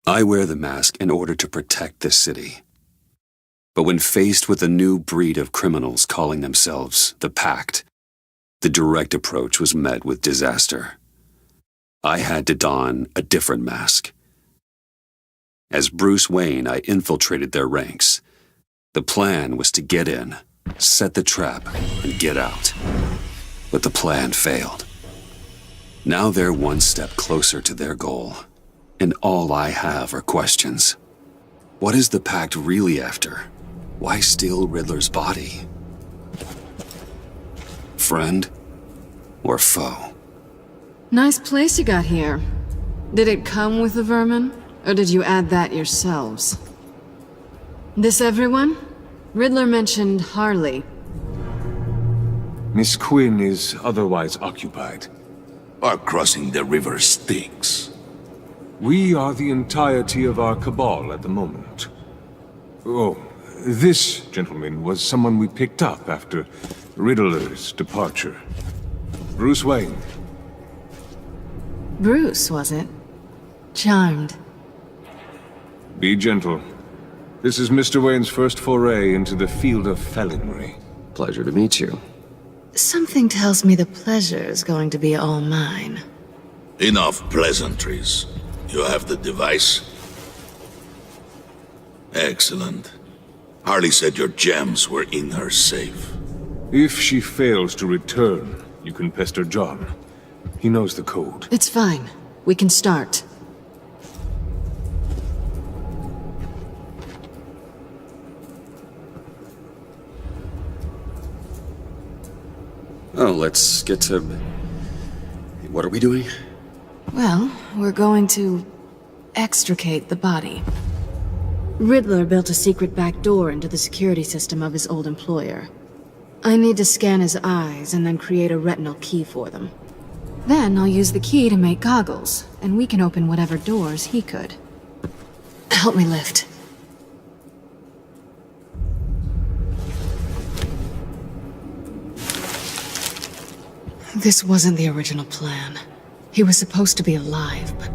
I wear the mask in order to protect this city. But when faced with a new breed of criminals calling themselves the Pact, the direct approach was met with disaster. I had to don a different mask. As Bruce Wayne, I infiltrated their ranks. The plan was to get in, set the trap, and get out. But the plan failed. Now they're one step closer to their goal, and all I have are questions. What is the Pact really after? Why steal Riddler's body? Friend or foe? Nice place you got here. Did it come with the vermin, or did you add that yourselves? This everyone? Riddler mentioned Harley. Miss Quinn is otherwise occupied. Our crossing the river stinks. We are the entirety of our cabal at the moment. Oh, this gentleman was someone we picked up after Riddler's departure. Bruce Wayne. Bruce, was it? Charmed. Be gentle. This is Mr. Wayne's first foray into the field of felonry. Pleasure to meet you. Something tells me the pleasure is going to be all mine. Enough pleasantries. You have the device? Excellent. Harley said your gems were in her safe. If she fails to return, you can pester John. He knows the code. It's fine. We can start. Oh, let's get to... What are we doing? Well, we're going to extricate the body. Riddler built a secret back door into the security system of his old employer. I need to scan his eyes and then create a retinal key for them. Then I'll use the key to make goggles, and we can open whatever doors he could. Help me lift. This wasn't the original plan. He was supposed to be alive, but...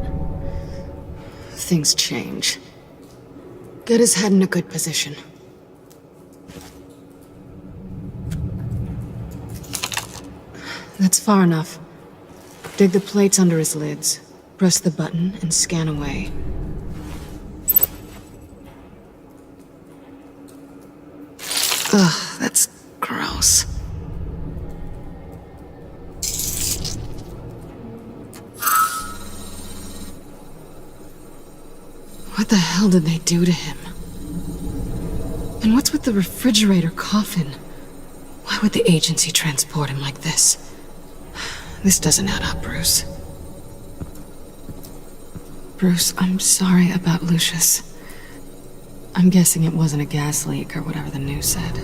things change. Get his head in a good position. That's far enough. Dig the plates under his lids. Press the button and scan away. Ugh, that's gross. What the hell did they do to him? And what's with the refrigerator coffin? Why would the agency transport him like this? This doesn't add up, Bruce. Bruce, I'm sorry about Lucius. I'm guessing it wasn't a gas leak or whatever the news said.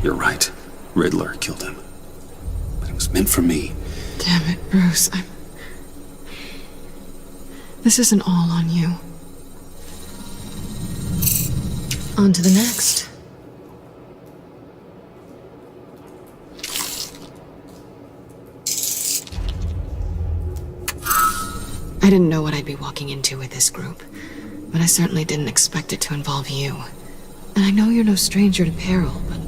You're right. Riddler killed him. But it was meant for me. Damn it, Bruce. This isn't all on you. On to the next. I didn't know what I'd be walking into with this group, but I certainly didn't expect it to involve you. And I know you're no stranger to peril, but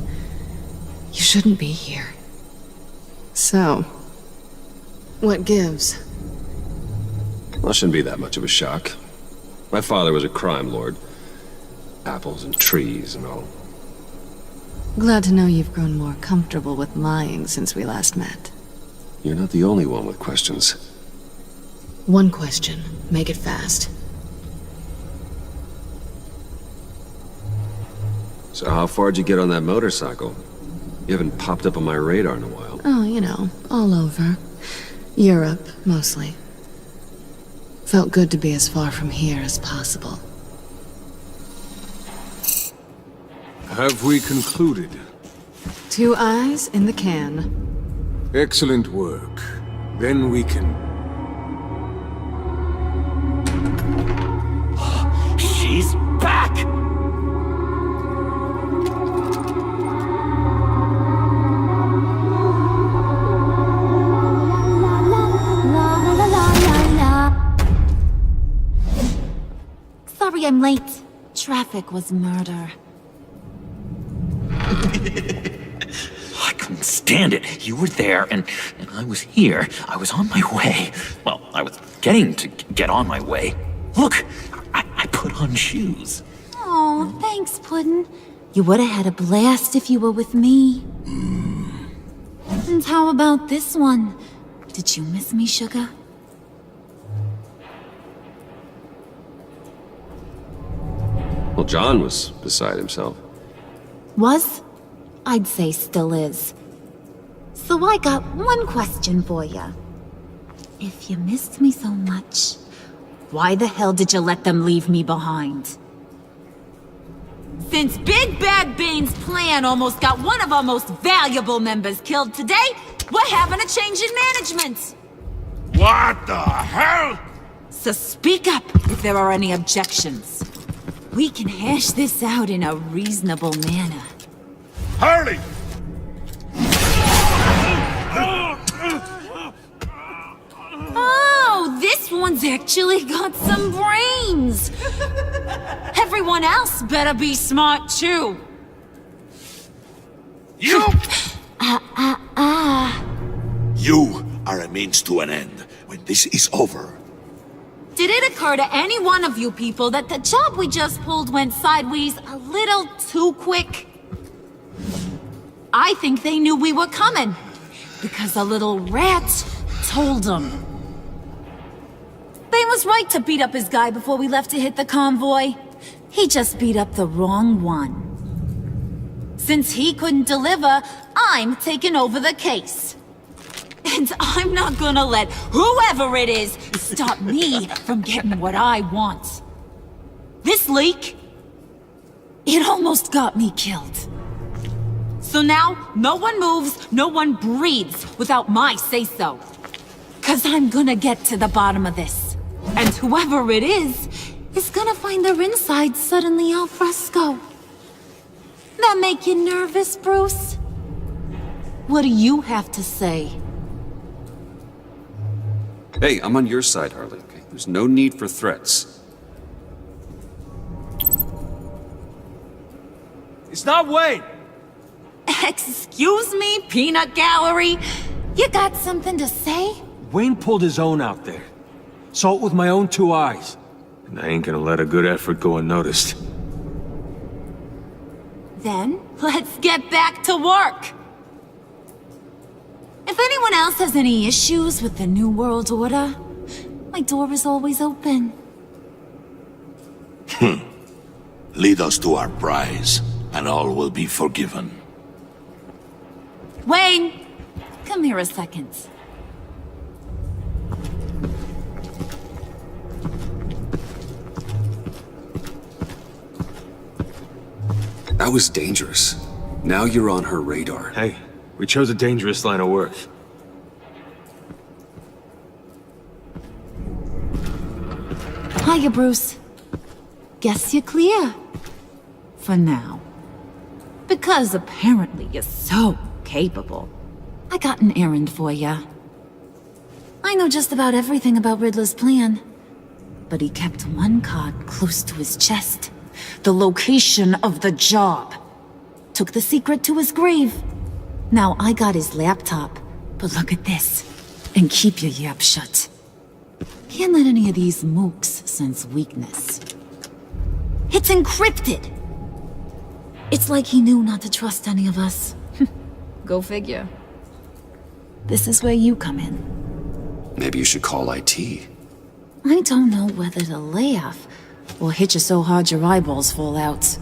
you shouldn't be here. So, what gives? Well, it shouldn't be that much of a shock. My father was a crime lord. Apples and trees and all. Glad to know you've grown more comfortable with lying since we last met. You're not the only one with questions. One question. Make it fast. So how far'd you get on that motorcycle? You haven't popped up on my radar in a while. Oh, you know, all over. Europe, mostly. Felt good to be as far from here as possible. Have we concluded? 2 eyes in the can. Excellent work. Then we can... She's back! I'm late. Traffic was murder. I couldn't stand it. You were there, and I was here. I was on my way. Well, I was getting to get on my way. Look, I put on shoes. Oh, thanks, Puddin'. You would have had a blast if you were with me. And how about this one? Did you miss me, sugar? Well, John was beside himself. Was? I'd say still is. So I got one question for you. If you missed me so much, why the hell did you let them leave me behind? Since Big Bad Bane's plan almost got one of our most valuable members killed today, we're having a change in management. What the hell? So speak up if there are any objections. We can hash this out in a reasonable manner. Harley! Oh, this one's actually got some brains! Everyone else better be smart too. You! You are a means to an end. When this is over, Did it occur to any one of you people that the job we just pulled went sideways a little too quick? I think they knew we were coming, because a little rat told them. Bane was right to beat up his guy before we left to hit the convoy. He just beat up the wrong one. Since he couldn't deliver, I'm taking over the case. And I'm not gonna let whoever it is stop me from getting what I want. This leak, it almost got me killed. So now, no one moves, no one breathes without my say-so. 'Cause I'm gonna get to the bottom of this. And whoever it is gonna find their inside suddenly al fresco. That make you nervous, Bruce? What do you have to say? Hey, I'm on your side, Harley. Okay? There's no need for threats. It's not Wayne! Excuse me, peanut gallery? You got something to say? Wayne pulled his own out there. Saw it with my own two eyes. And I ain't gonna let a good effort go unnoticed. Then, let's get back to work. If anyone else has any issues with the New World Order, my door is always open. lead us to our prize, and all will be forgiven. Wayne, come here a second. That was dangerous. Now you're on her radar. Hey, we chose a dangerous line of work. Hiya, Bruce. Guess you're clear. For now. Because apparently you're so capable. I got an errand for ya. I know just about everything about Riddler's plan. But he kept one card close to his chest. The location of the job. Took the secret to his grave. Now I got his laptop. But look at this. And keep your yap shut. Can't let any of these mooks sense weakness. It's encrypted! It's like he knew not to trust any of us. Go figure. This is where you come in. Maybe you should call IT. I don't know whether to laugh or hit you so hard your eyeballs fall out.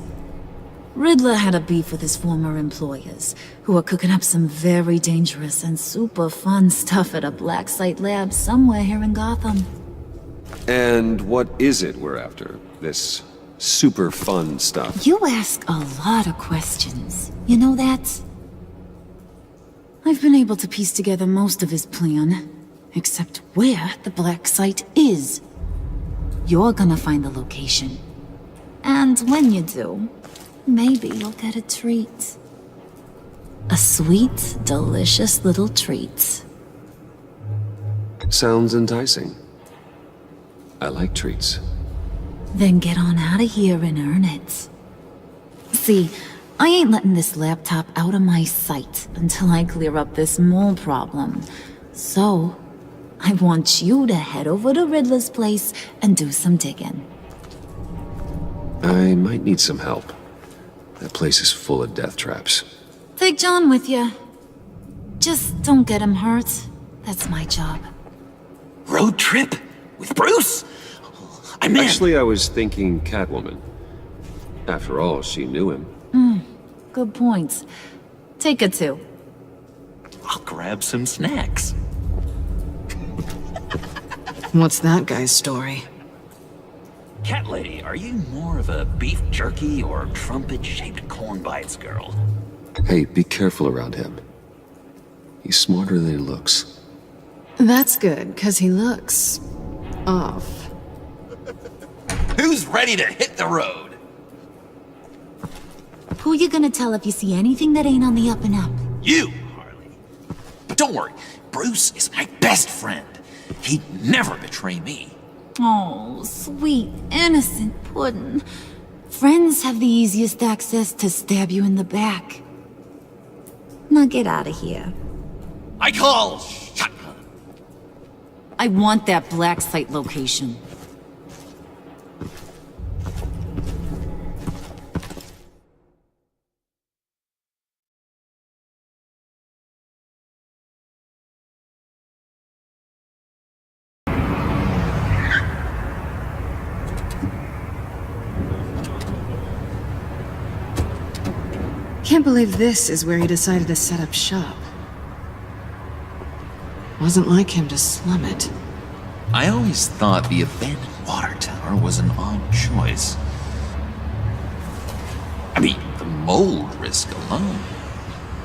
Riddler had a beef with his former employers, who were cooking up some very dangerous and super fun stuff at a black site lab somewhere here in Gotham. And what is it we're after? This super fun stuff? You ask a lot of questions. You know that? I've been able to piece together most of his plan, except where the black site is. You're gonna find the location. And when you do, maybe you'll get a treat. A sweet, delicious little treat. Sounds enticing. I like treats. Then get on out of here and earn it. See, I ain't letting this laptop out of my sight until I clear up this mole problem. So, I want you to head over to Riddler's place and do some digging. I might need some help. That place is full of death traps. Take John with you. Just don't get him hurt. That's my job. Road trip? With Bruce? I'm in. Actually, I was thinking Catwoman. After all, she knew him. Good point. Take it too. I'll grab some snacks. What's that guy's story? Cat lady, are you more of a beef jerky or trumpet-shaped corn bites girl? Hey, be careful around him. He's smarter than he looks. That's good, because he looks... off. Who's ready to hit the road? Who you gonna tell if you see anything that ain't on the up and up? You, Harley. But don't worry, Bruce is my best friend. He'd never betray me. Oh, sweet, innocent puddin'. Friends have the easiest access to stab you in the back. Now get out of here. I call shotgun. I want that black site location. Can't believe this is where he decided to set up shop. Wasn't like him to slum it. I always thought the abandoned water tower was an odd choice. I mean, the mold risk alone.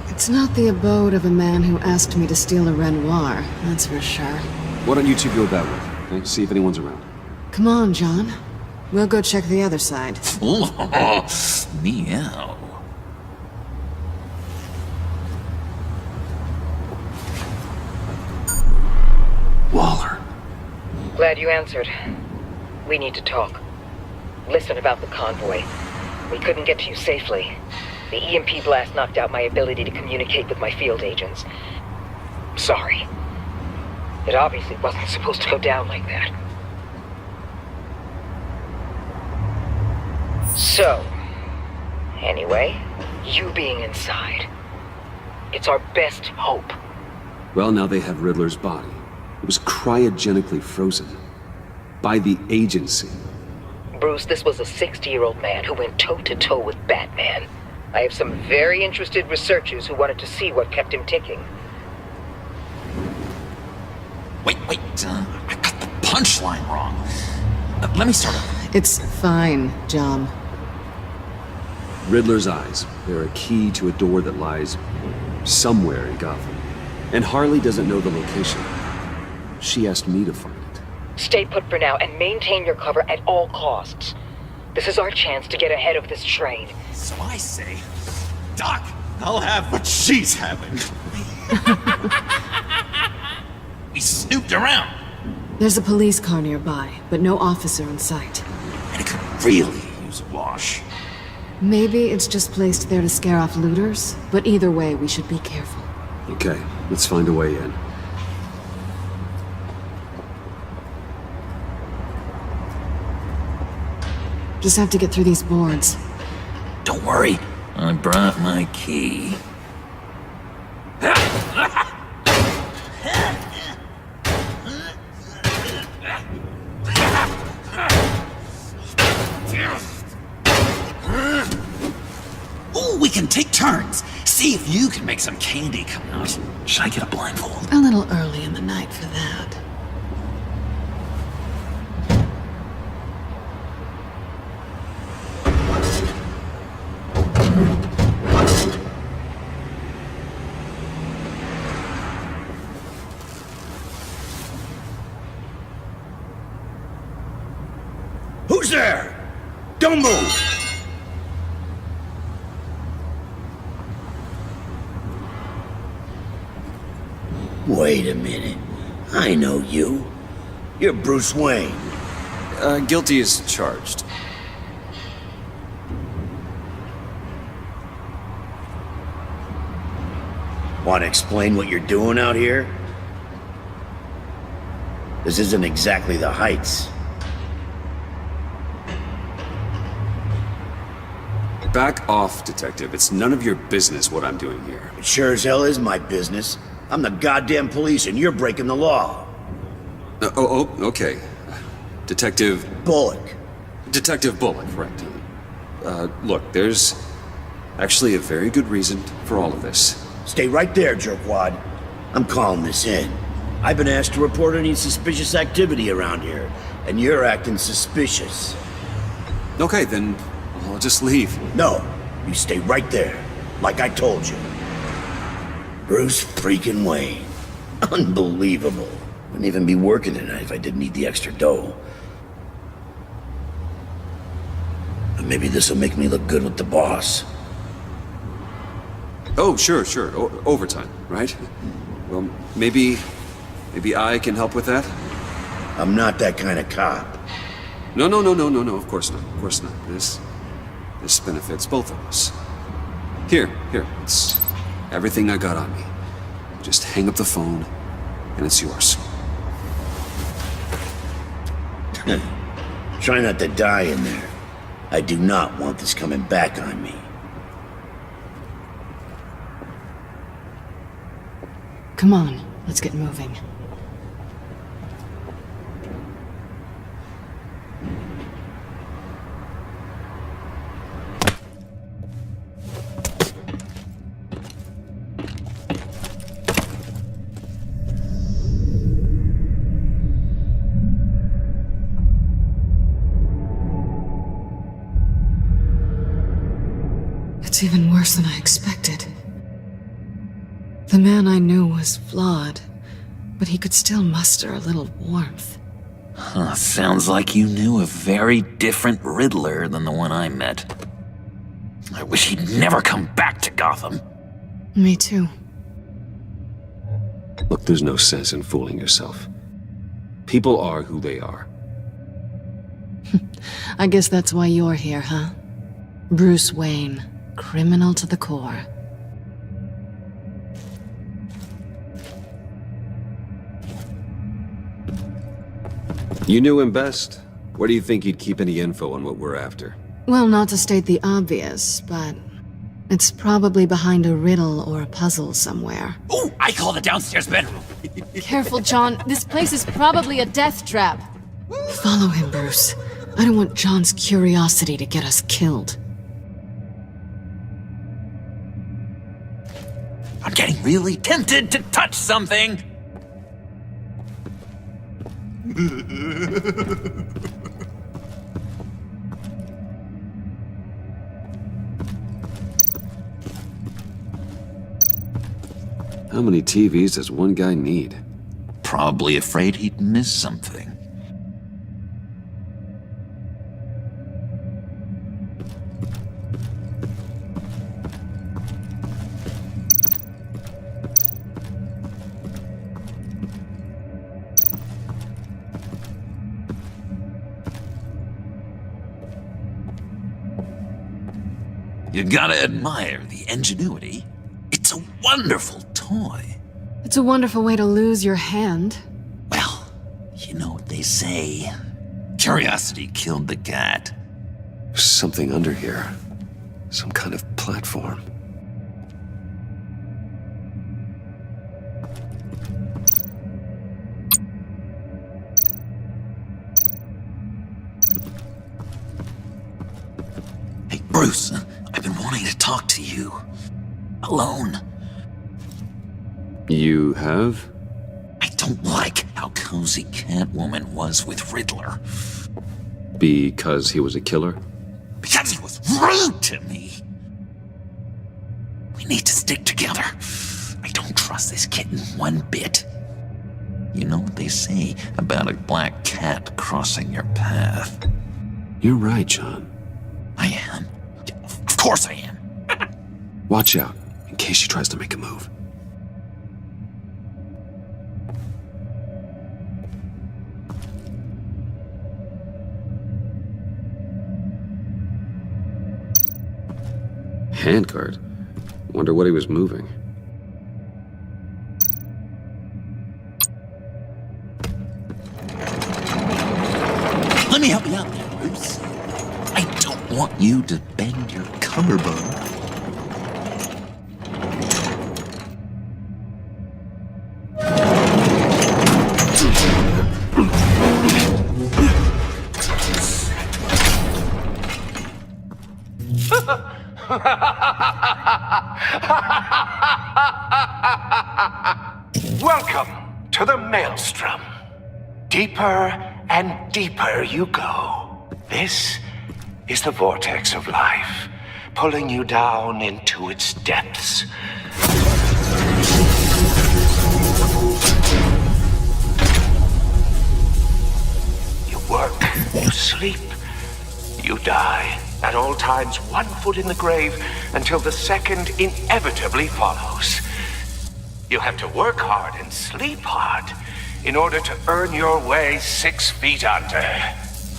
It's not the abode of a man who asked me to steal a Renoir, that's for sure. Why don't you two go that way? Okay? See if anyone's around. Come on, John. We'll go check the other side. Meow. Waller. Glad you answered. We need to talk. Listen about the convoy. We couldn't get to you safely. The EMP blast knocked out my ability to communicate with my field agents. Sorry. It obviously wasn't supposed to go down like that. So, anyway, you being inside, it's our best hope. Well, now they have Riddler's body. It was cryogenically frozen. By the agency. Bruce, this was a 60-year-old man who went toe-to-toe with Batman. I have some very interested researchers who wanted to see what kept him ticking. Wait, I got the punchline wrong. Let me start over. It's fine, John. Riddler's eyes. They're a key to a door that lies somewhere in Gotham. And Harley doesn't know the location. She asked me to find it. Stay put for now and maintain your cover at all costs. This is our chance to get ahead of this train. So I say, Doc, I'll have what she's having. We snooped around. There's a police car nearby, but no officer in sight. And it could really use a wash. Maybe it's just placed there to scare off looters, but either way, we should be careful. Okay, let's find a way in. Just have to get through these boards. Don't worry, I brought my key. Ooh, we can take turns. See if you can make some candy come out. Should I get a blindfold? A little early in the night for that. Who's there? Don't move! Wait a minute. I know you. You're Bruce Wayne. Guilty as charged. Want to explain what you're doing out here? This isn't exactly the Heights. Back off, Detective. It's none of your business what I'm doing here. It sure as hell is my business. I'm the goddamn police and you're breaking the law. Okay. Detective... Bullock. Detective Bullock, right. Look, there's actually a very good reason for all of this. Stay right there, jerkwad. I'm calling this in. I've been asked to report any suspicious activity around here, and you're acting suspicious. Okay, then I'll just leave. No, you stay right there, like I told you. Bruce freaking Wayne. Unbelievable. Wouldn't even be working tonight if I didn't need the extra dough. But maybe this'll make me look good with the boss. Oh, sure. Overtime, right? Well, maybe I can help with that? I'm not that kind of cop. No, of course not. This benefits both of us. Here, it's everything I got on me. Just hang up the phone, and it's yours. Try not to die in there. I do not want this coming back on me. Come on, let's get moving. It's even worse than I expected. The man I knew was flawed, but he could still muster a little warmth. Huh, sounds like you knew a very different Riddler than the one I met. I wish he'd never come back to Gotham. Me too. Look, there's no sense in fooling yourself. People are who they are. I guess that's why you're here, huh? Bruce Wayne, criminal to the core. You knew him best. Where do you think he'd keep any info on what we're after? Well, not to state the obvious, but it's probably behind a riddle or a puzzle somewhere. Oh, I call the downstairs bedroom. Careful, John. This place is probably a death trap. Follow him, Bruce. I don't want John's curiosity to get us killed. I'm getting really tempted to touch something. How many TVs does one guy need? Probably afraid he'd miss something. You gotta admire the ingenuity. It's a wonderful toy. It's a wonderful way to lose your hand. Well, you know what they say. Curiosity killed the cat. There's something under here. Some kind of platform. Hey, Bruce, I've been wanting to talk to you. Alone. You have? I don't like how cozy Catwoman was with Riddler. Because he was a killer? Because he was rude to me. We need to stick together. I don't trust this kitten one bit. You know what they say about a black cat crossing your path? You're right, John. I am. Of course I am. Watch out, in case she tries to make a move. Handcart? Wonder what he was moving. Let me help you out there, Bruce. I don't want you to bend your collarbone. Welcome to the Maelstrom. Deeper and deeper you go. This is the vortex of life, pulling you down into its depths. You work, you sleep, you die. At all times, one foot in the grave until the second inevitably follows. You have to work hard and sleep hard in order to earn your way 6 feet under.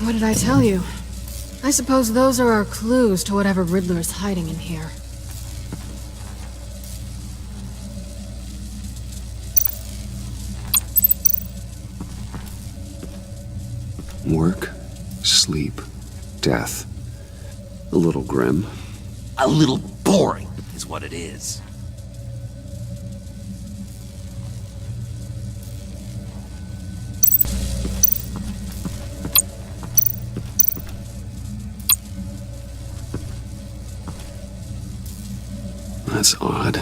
What did I tell you? I suppose those are our clues to whatever Riddler is hiding in here. Work, sleep, death. A little grim. A little boring is what it is. That's odd.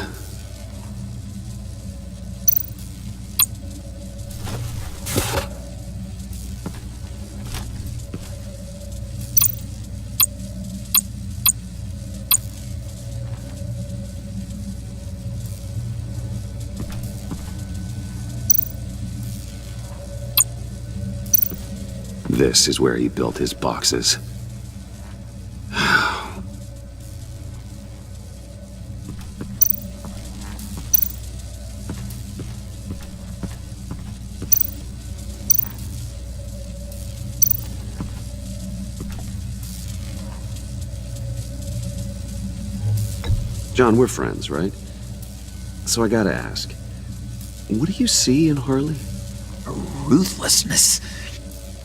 This is where he built his boxes. John, we're friends, right? So I gotta ask, what do you see in Harley? Ruthlessness.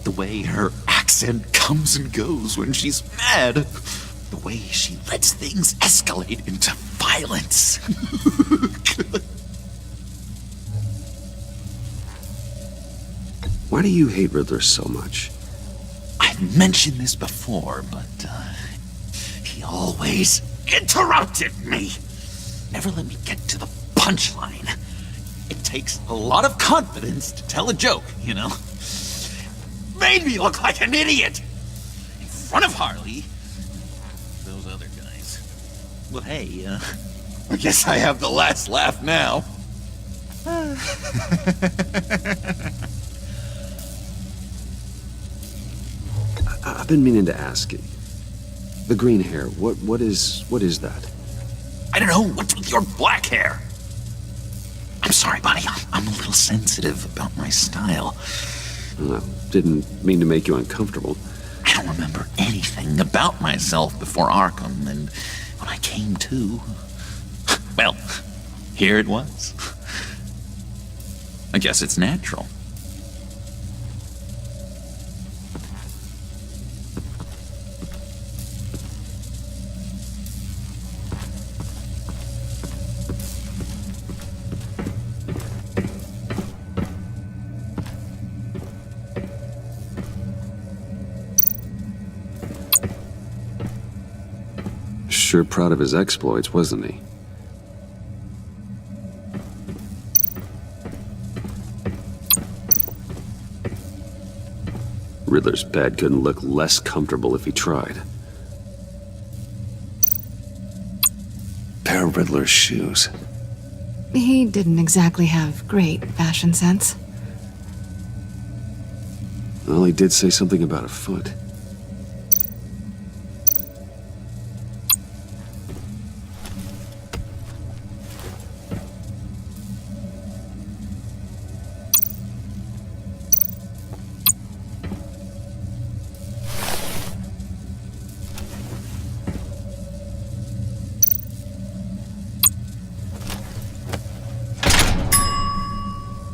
The way her accent comes and goes when she's mad. The way she lets things escalate into violence. Why do you hate Riddler so much? I've mentioned this before, but he always interrupted me. Never let me get to the punchline. It takes a lot of confidence to tell a joke, you know? Made me look like an idiot in front of Harley. Those other guys. Well, hey, I guess I have the last laugh now. I've been meaning to ask you. The green hair, what is that? I don't know, what's with your black hair? I'm sorry, buddy, I'm a little sensitive about my style. Well, didn't mean to make you uncomfortable. I don't remember anything about myself before Arkham, and when I came to, well, here it was. I guess it's natural. Sure proud of his exploits, wasn't he? Riddler's bed couldn't look less comfortable if he tried. Pair of Riddler's shoes. He didn't exactly have great fashion sense. Well, he did say something about a foot.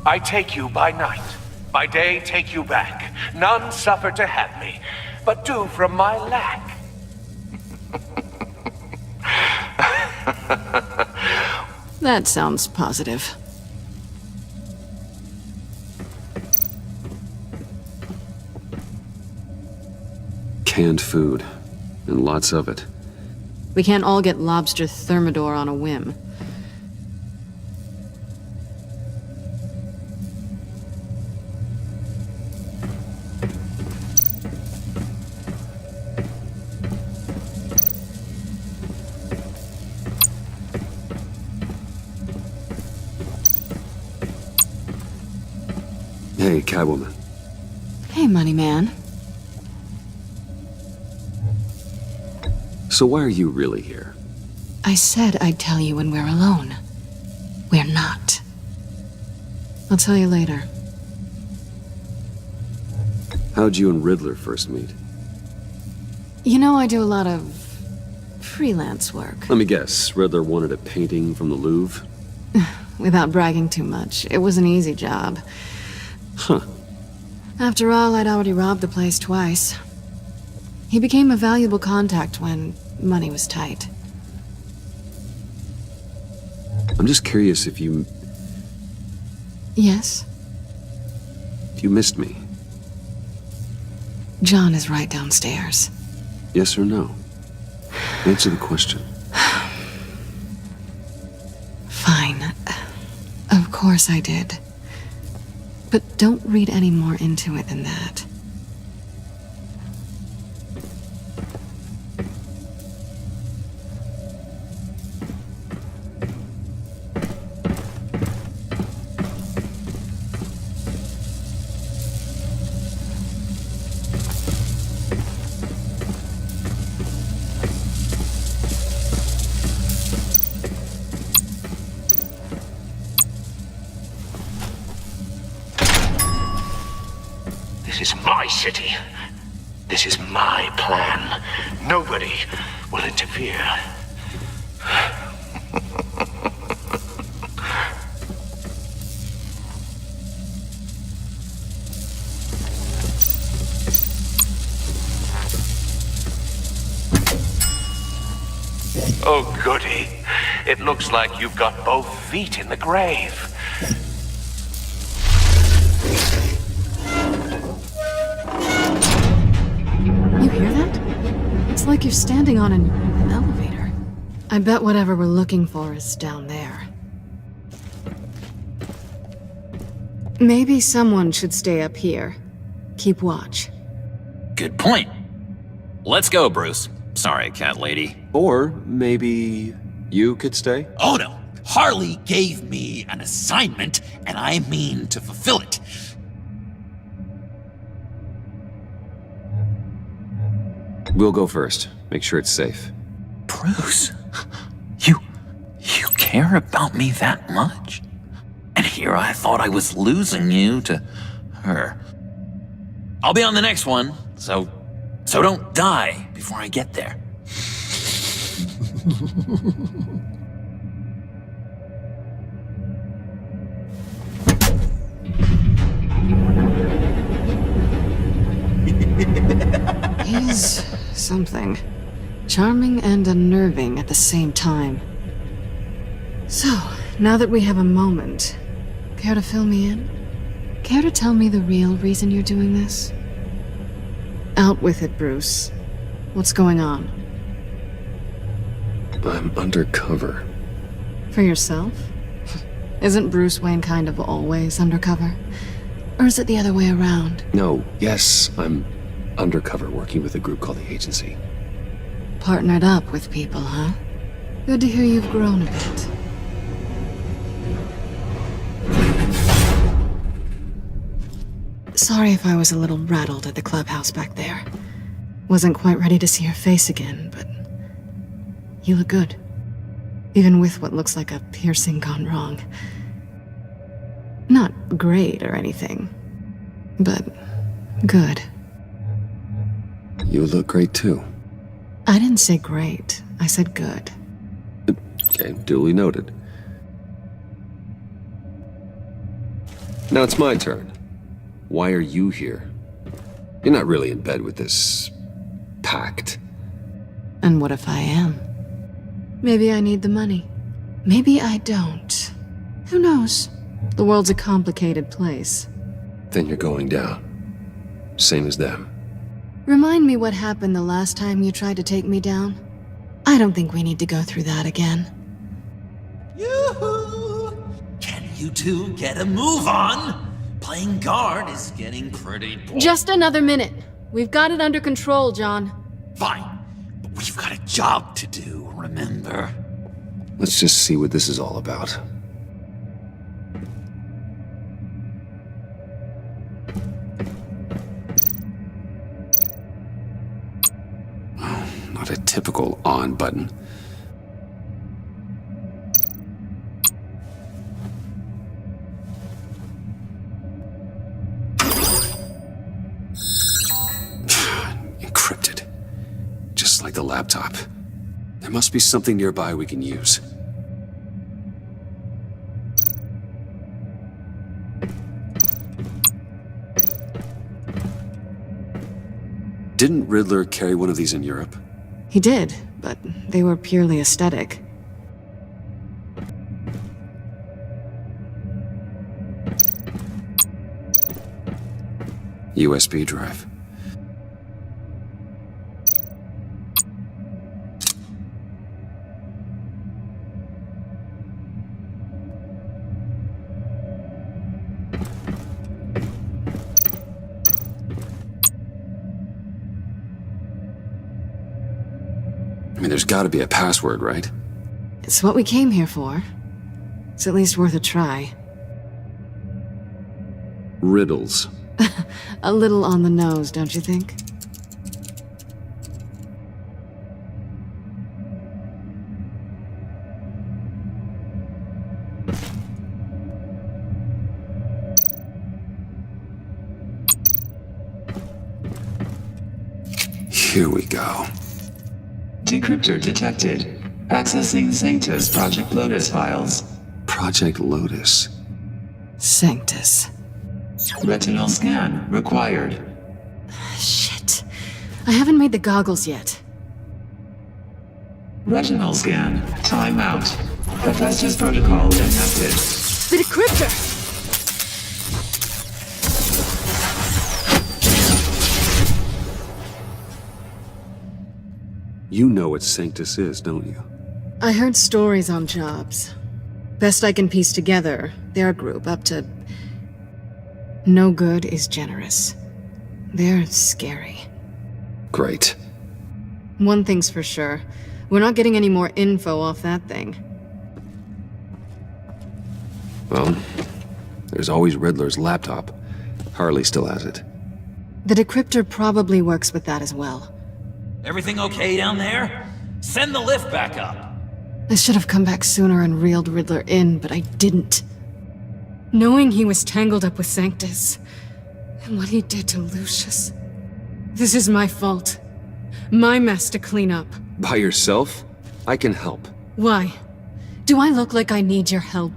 I take you by night. By day take you back. None suffer to have me, but do from my lack. That sounds positive. Canned food. And lots of it. We can't all get lobster thermidor on a whim. Hey, Catwoman. Hey, money man. So why are you really here? I said I'd tell you when we're alone. We're not. I'll tell you later. How'd you and Riddler first meet? You know, I do a lot of freelance work. Let me guess, Riddler wanted a painting from the Louvre? Without bragging too much, it was an easy job. Huh. After all, I'd already robbed the place twice. He became a valuable contact when money was tight. I'm just curious if you Yes? missed me. John is right downstairs. Yes or no? Answer the question. Fine. Of course I did. But don't read any more into it than that. This is my city. This is my plan. Nobody will interfere. Oh, goody. It looks like you've got both feet in the grave. You hear that? It's like you're standing on an elevator. I bet whatever we're looking for is down there. Maybe someone should stay up here. Keep watch. Good point. Let's go, Bruce. Sorry, cat lady. Or maybe you could stay? Oh no, Harley gave me an assignment, and I mean to fulfill it. We'll go first. Make sure it's safe. Bruce, you care about me that much? And here I thought I was losing you to her. I'll be on the next one, so don't die before I get there. He's something. Charming and unnerving at the same time. So, now that we have a moment, care to fill me in? Care to tell me the real reason you're doing this? Out with it, Bruce. What's going on? I'm undercover. For yourself? Isn't Bruce Wayne kind of always undercover? Or is it the other way around? No, yes, I'm undercover working with a group called the Agency. Partnered up with people, huh? Good to hear you've grown a bit. Sorry if I was a little rattled at the clubhouse back there. Wasn't quite ready to see your face again, but you look good. Even with what looks like a piercing gone wrong. Not great or anything, but good. You look great too. I didn't say great. I said good. Okay, duly noted. Now it's my turn. Why are you here? You're not really in bed with this... pact. And what if I am? Maybe I need the money. Maybe I don't. Who knows? The world's a complicated place. Then you're going down. Same as them. Remind me what happened the last time you tried to take me down. I don't think we need to go through that again. Yoo-hoo! Can you two get a move on? Playing guard is getting pretty boring. Just another minute. We've got it under control, John. Fine, but we've got a job to do, remember? Let's just see what this is all about. Oh, not a typical on button. Encrypted. Just like the laptop. There must be something nearby we can use. Didn't Riddler carry one of these in Europe? He did, but they were purely aesthetic. USB drive. I mean, there's gotta be a password, right? It's what we came here for. It's at least worth a try. Riddles. A little on the nose, don't you think? Here we go. Decryptor detected. Accessing Sanctus Project Lotus files. Project Lotus. Sanctus. Retinal scan required. Shit. I haven't made the goggles yet. Retinal scan. Timeout. Hephaestus protocol enacted. The decryptor! You know what Sanctus is, don't you? I heard stories on jobs. Best I can piece together, their group up to... No good is generous. They're scary. Great. One thing's for sure. We're not getting any more info off that thing. Well, there's always Riddler's laptop. Harley still has it. The decryptor probably works with that as well. Everything okay down there? Send the lift back up. I should have come back sooner and reeled Riddler in, but I didn't. Knowing he was tangled up with Sanctus, and what he did to Lucius. This is my fault. My mess to clean up. By yourself? I can help. Why? Do I look like I need your help?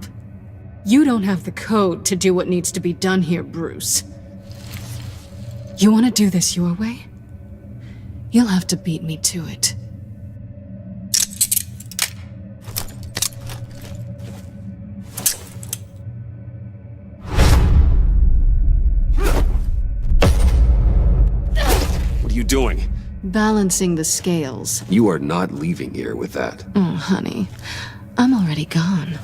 You don't have the code to do what needs to be done here, Bruce. You want to do this your way? You'll have to beat me to it. What are you doing? Balancing the scales. You are not leaving here with that. Oh, honey. I'm already gone.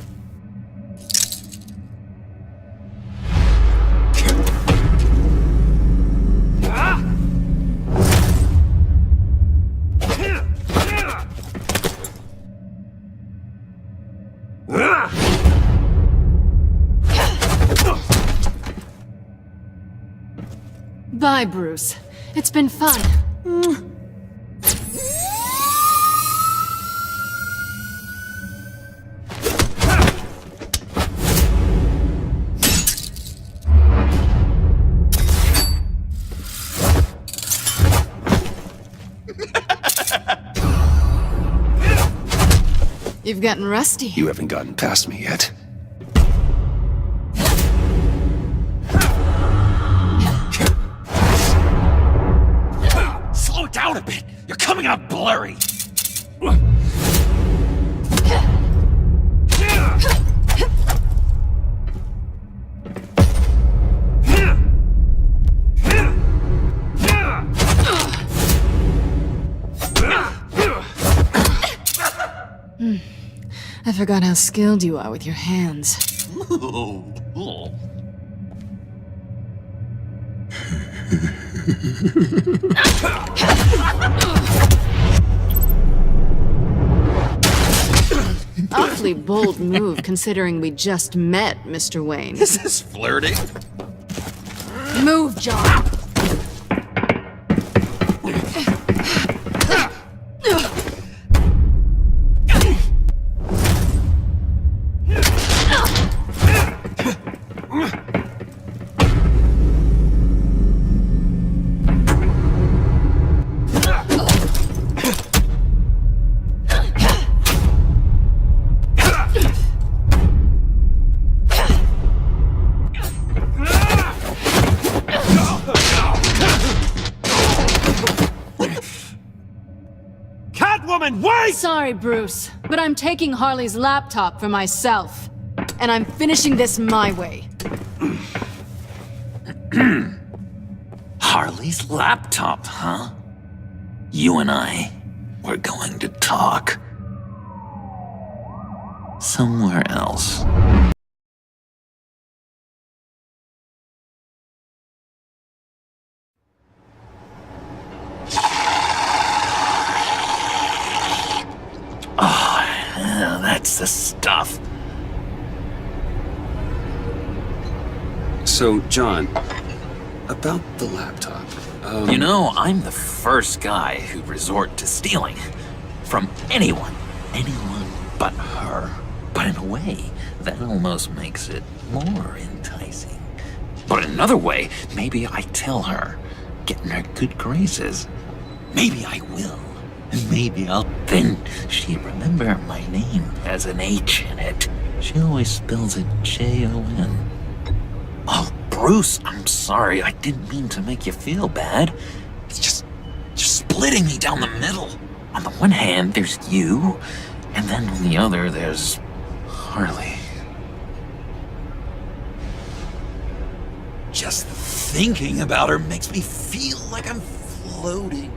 Bye, Bruce. It's been fun. You've gotten rusty. You haven't gotten past me yet. out a bit! You're coming out blurry! I forgot how skilled you are with your hands. Awfully bold move, considering we just met, Mr. Wayne. Is this flirting? Move, John! Sorry, Bruce, but I'm taking Harley's laptop for myself. And I'm finishing this my way. Harley's laptop, huh? You and I, we're going to talk. Somewhere else. That's the stuff. So, John, about the laptop. You know, I'm the first guy who'd resort to stealing. From anyone. Anyone but her. But in a way, that almost makes it more enticing. But in another way, maybe I tell her, get in her good graces. Maybe I will. And maybe I'll think she'd remember my name as an H in it. She always spells it Jon. Oh, Bruce, I'm sorry. I didn't mean to make you feel bad. It's just splitting me down the middle. On the one hand, there's you, and then on the other, there's Harley. Just thinking about her makes me feel like I'm floating.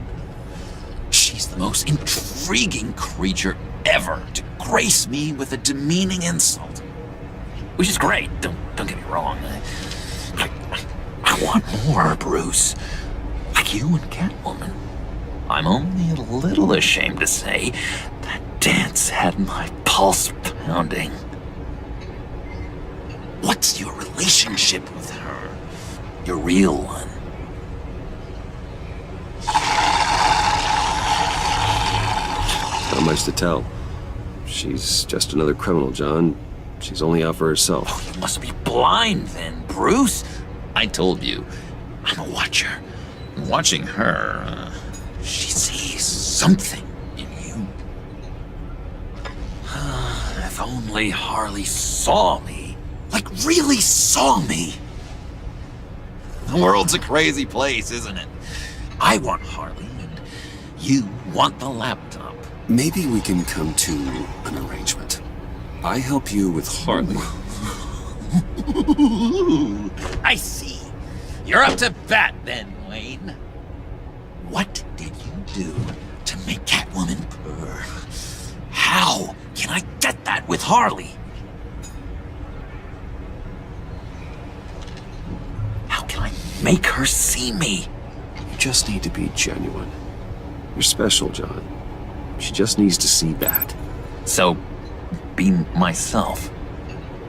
She's the most intriguing creature ever to grace me with a demeaning insult. Which is great, don't get me wrong. I want more, Bruce. Like you and Catwoman. I'm only a little ashamed to say that dance had my pulse pounding. What's your relationship with her? Your real one? Not much to tell. She's just another criminal, John. She's only out for herself. Oh, you must be blind then, Bruce. I told you, I'm a watcher. And watching her, she sees something in you. If only Harley saw me. Like, really saw me. The world's a crazy place, isn't it? I want Harley, and you want the laptop. Maybe we can come to an arrangement. I help you with Harley. I see. You're up to bat then, Wayne. What did you do to make Catwoman purr? How can I get that with Harley? How can I make her see me? You just need to be genuine. You're special, John. She just needs to see that. So, be myself.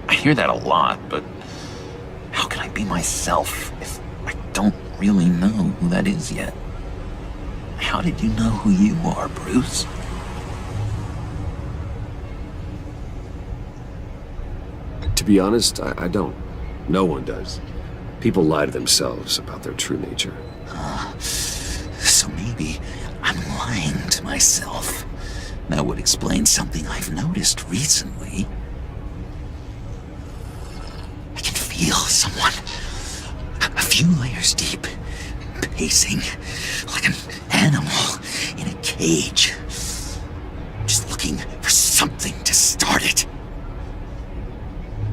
I hear that a lot, but how can I be myself if I don't really know who that is yet? How did you know who you are, Bruce? To be honest, I don't. No one does. People lie to themselves about their true nature. So maybe I'm lying to myself. That would explain something I've noticed recently. I can feel someone a few layers deep, pacing like an animal cage. Just looking for something to start it.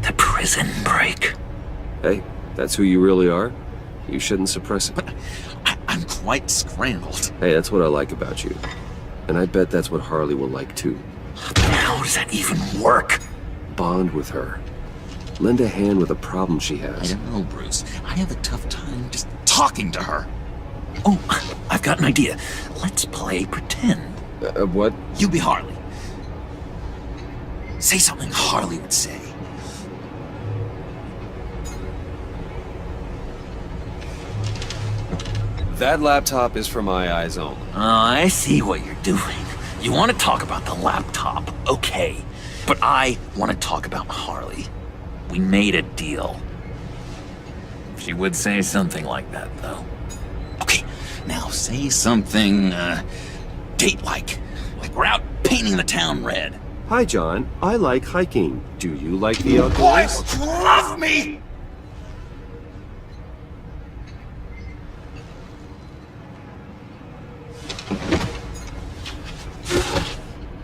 The prison break. Hey, that's who you really are? You shouldn't suppress it. But I'm quite scrambled. Hey, that's what I like about you. And I bet that's what Harley will like too. But how does that even work? Bond with her. Lend a hand with a problem she has. I don't know, Bruce. I have a tough time just talking to her. Oh, I've got an idea. Let's play pretend. What? You be Harley. Say something Harley would say. That laptop is for my eyes only. Oh, I see what you're doing. You want to talk about the laptop, okay. But I want to talk about Harley. We made a deal. She would say something like that, though. Okay, now say something, date-like. Like we're out painting the town red. Hi, John. I like hiking. Do you like the outdoors? Boys, love me!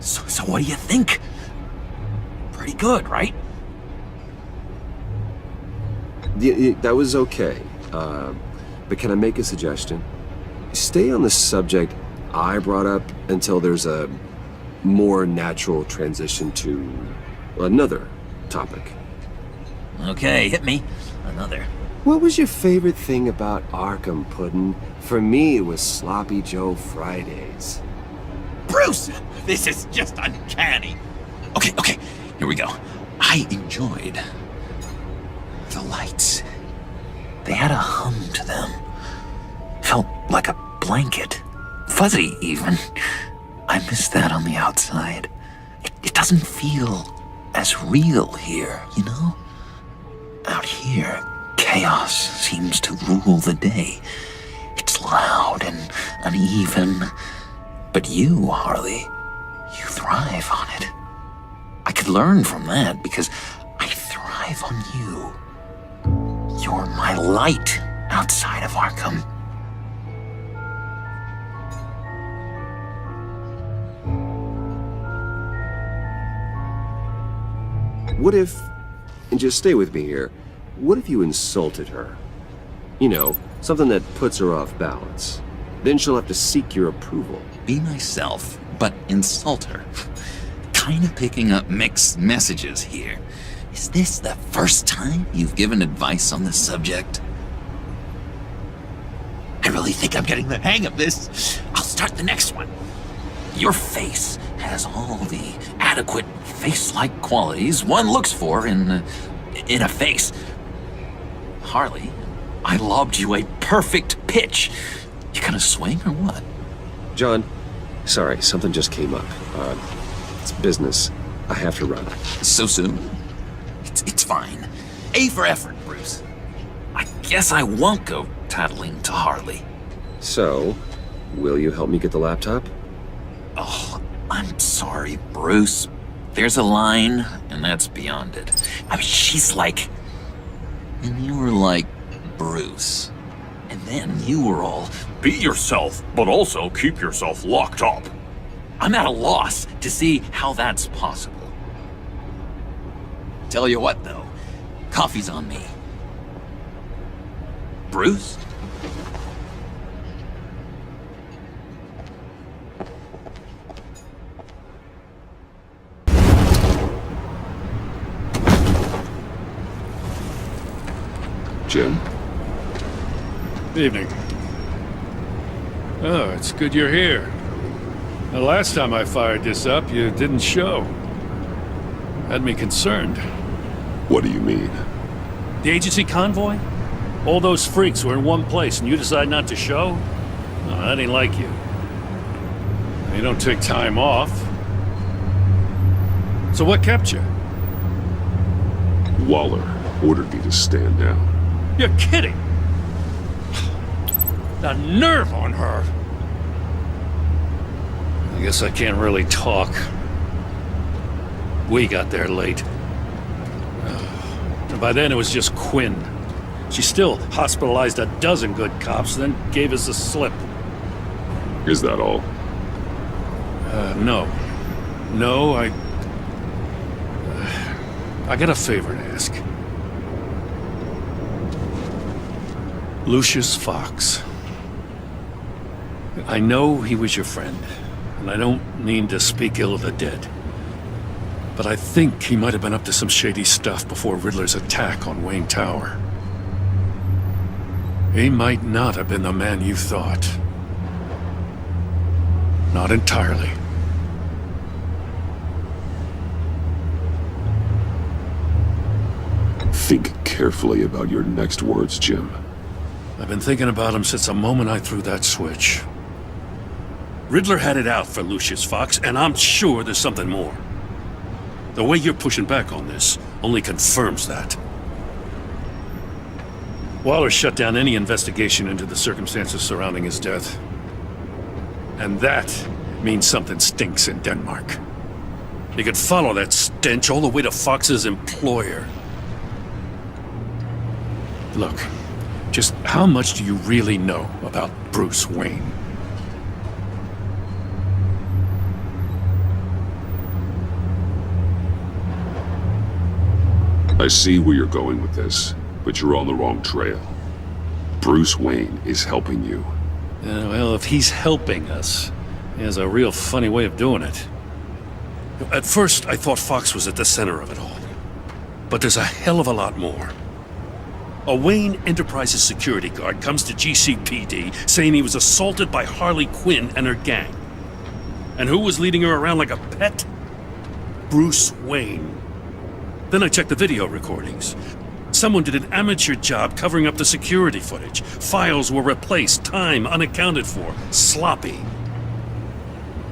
So what do you think? Pretty good, right? Yeah, that was okay. But can I make a suggestion? Stay on the subject I brought up until there's a more natural transition to another topic. Okay, hit me. Another. What was your favorite thing about Arkham, Puddin'? For me, it was Sloppy Joe Fridays. Bruce! This is just uncanny. Okay, here we go. I enjoyed the lights. They had a hum to them. Felt like a blanket. Fuzzy, even. I miss that on the outside. It doesn't feel as real here, you know? Out here, chaos seems to rule the day. It's loud and uneven. But you, Harley, you thrive on it. I could learn from that because I thrive on you. You're my light outside of Arkham. What if, and just stay with me here, what if you insulted her? You know, something that puts her off balance. Then she'll have to seek your approval. Be myself, but insult her. Kind of picking up mixed messages here. Is this the first time you've given advice on this subject? I really think I'm getting the hang of this. I'll start the next one. Your face has all the adequate face-like qualities one looks for in a face. Harley, I lobbed you a perfect pitch. You gonna swing or what? John, sorry, something just came up. It's business. I have to run. So soon? It's fine. A for effort, Bruce. I guess I won't go tattling to Harley. So, will you help me get the laptop? Oh, I'm sorry, Bruce. There's a line, and that's beyond it. I mean, she's like... And you were like Bruce. And then you were all... Be yourself, but also keep yourself locked up. I'm at a loss to see how that's possible. Tell you what, though. Coffee's on me. Bruce? Jim? Evening. Oh, it's good you're here. The last time I fired this up, you didn't show. Had me concerned. What do you mean? The agency convoy? All those freaks were in one place and you decide not to show? No, that ain't like you. You don't take time off. So what kept you? Waller ordered me to stand down. You're kidding! The nerve on her! I guess I can't really talk. We got there late. And by then it was just Quinn. She still hospitalized a dozen good cops, then gave us the slip. Is that all? No. No, I got a favor to ask. Lucius Fox. I know he was your friend, and I don't mean to speak ill of the dead. But I think he might have been up to some shady stuff before Riddler's attack on Wayne Tower. He might not have been the man you thought. Not entirely. Think carefully about your next words, Jim. I've been thinking about him since the moment I threw that switch. Riddler had it out for Lucius Fox, and I'm sure there's something more. The way you're pushing back on this only confirms that. Waller shut down any investigation into the circumstances surrounding his death. And that means something stinks in Denmark. You could follow that stench all the way to Fox's employer. Look, just how much do you really know about Bruce Wayne? I see where you're going with this, but you're on the wrong trail. Bruce Wayne is helping you. Well, if he's helping us, he has a real funny way of doing it. At first, I thought Fox was at the center of it all. But there's a hell of a lot more. A Wayne Enterprises security guard comes to GCPD saying he was assaulted by Harley Quinn and her gang. And who was leading her around like a pet? Bruce Wayne. Then I checked the video recordings. Someone did an amateur job covering up the security footage. Files were replaced, time unaccounted for, sloppy.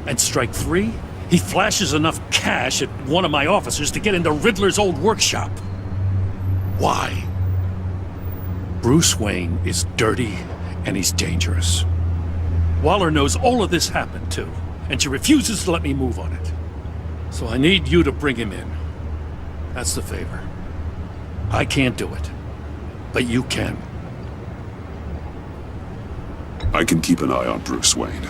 And strike three? He flashes enough cash at one of my officers to get into Riddler's old workshop. Why? Bruce Wayne is dirty and he's dangerous. Waller knows all of this happened too, and she refuses to let me move on it. So I need you to bring him in. That's the favor. I can't do it, but you can. I can keep an eye on Bruce Wayne.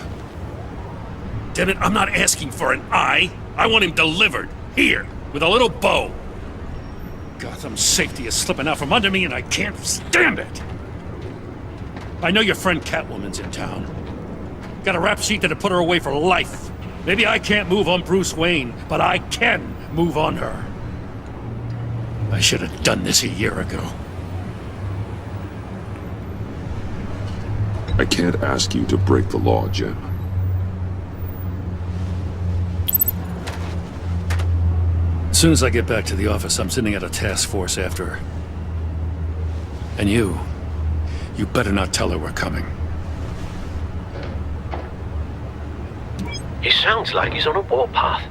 Damn it, I'm not asking for an eye. I want him delivered, here, with a little bow. Gotham's safety is slipping out from under me and I can't stand it. I know your friend Catwoman's in town. Got a rap sheet that'd put her away for life. Maybe I can't move on Bruce Wayne, but I can move on her. I should have done this a year ago. I can't ask you to break the law, Jim. As soon as I get back to the office, I'm sending out a task force after her. And you better not tell her we're coming. He sounds like he's on a warpath.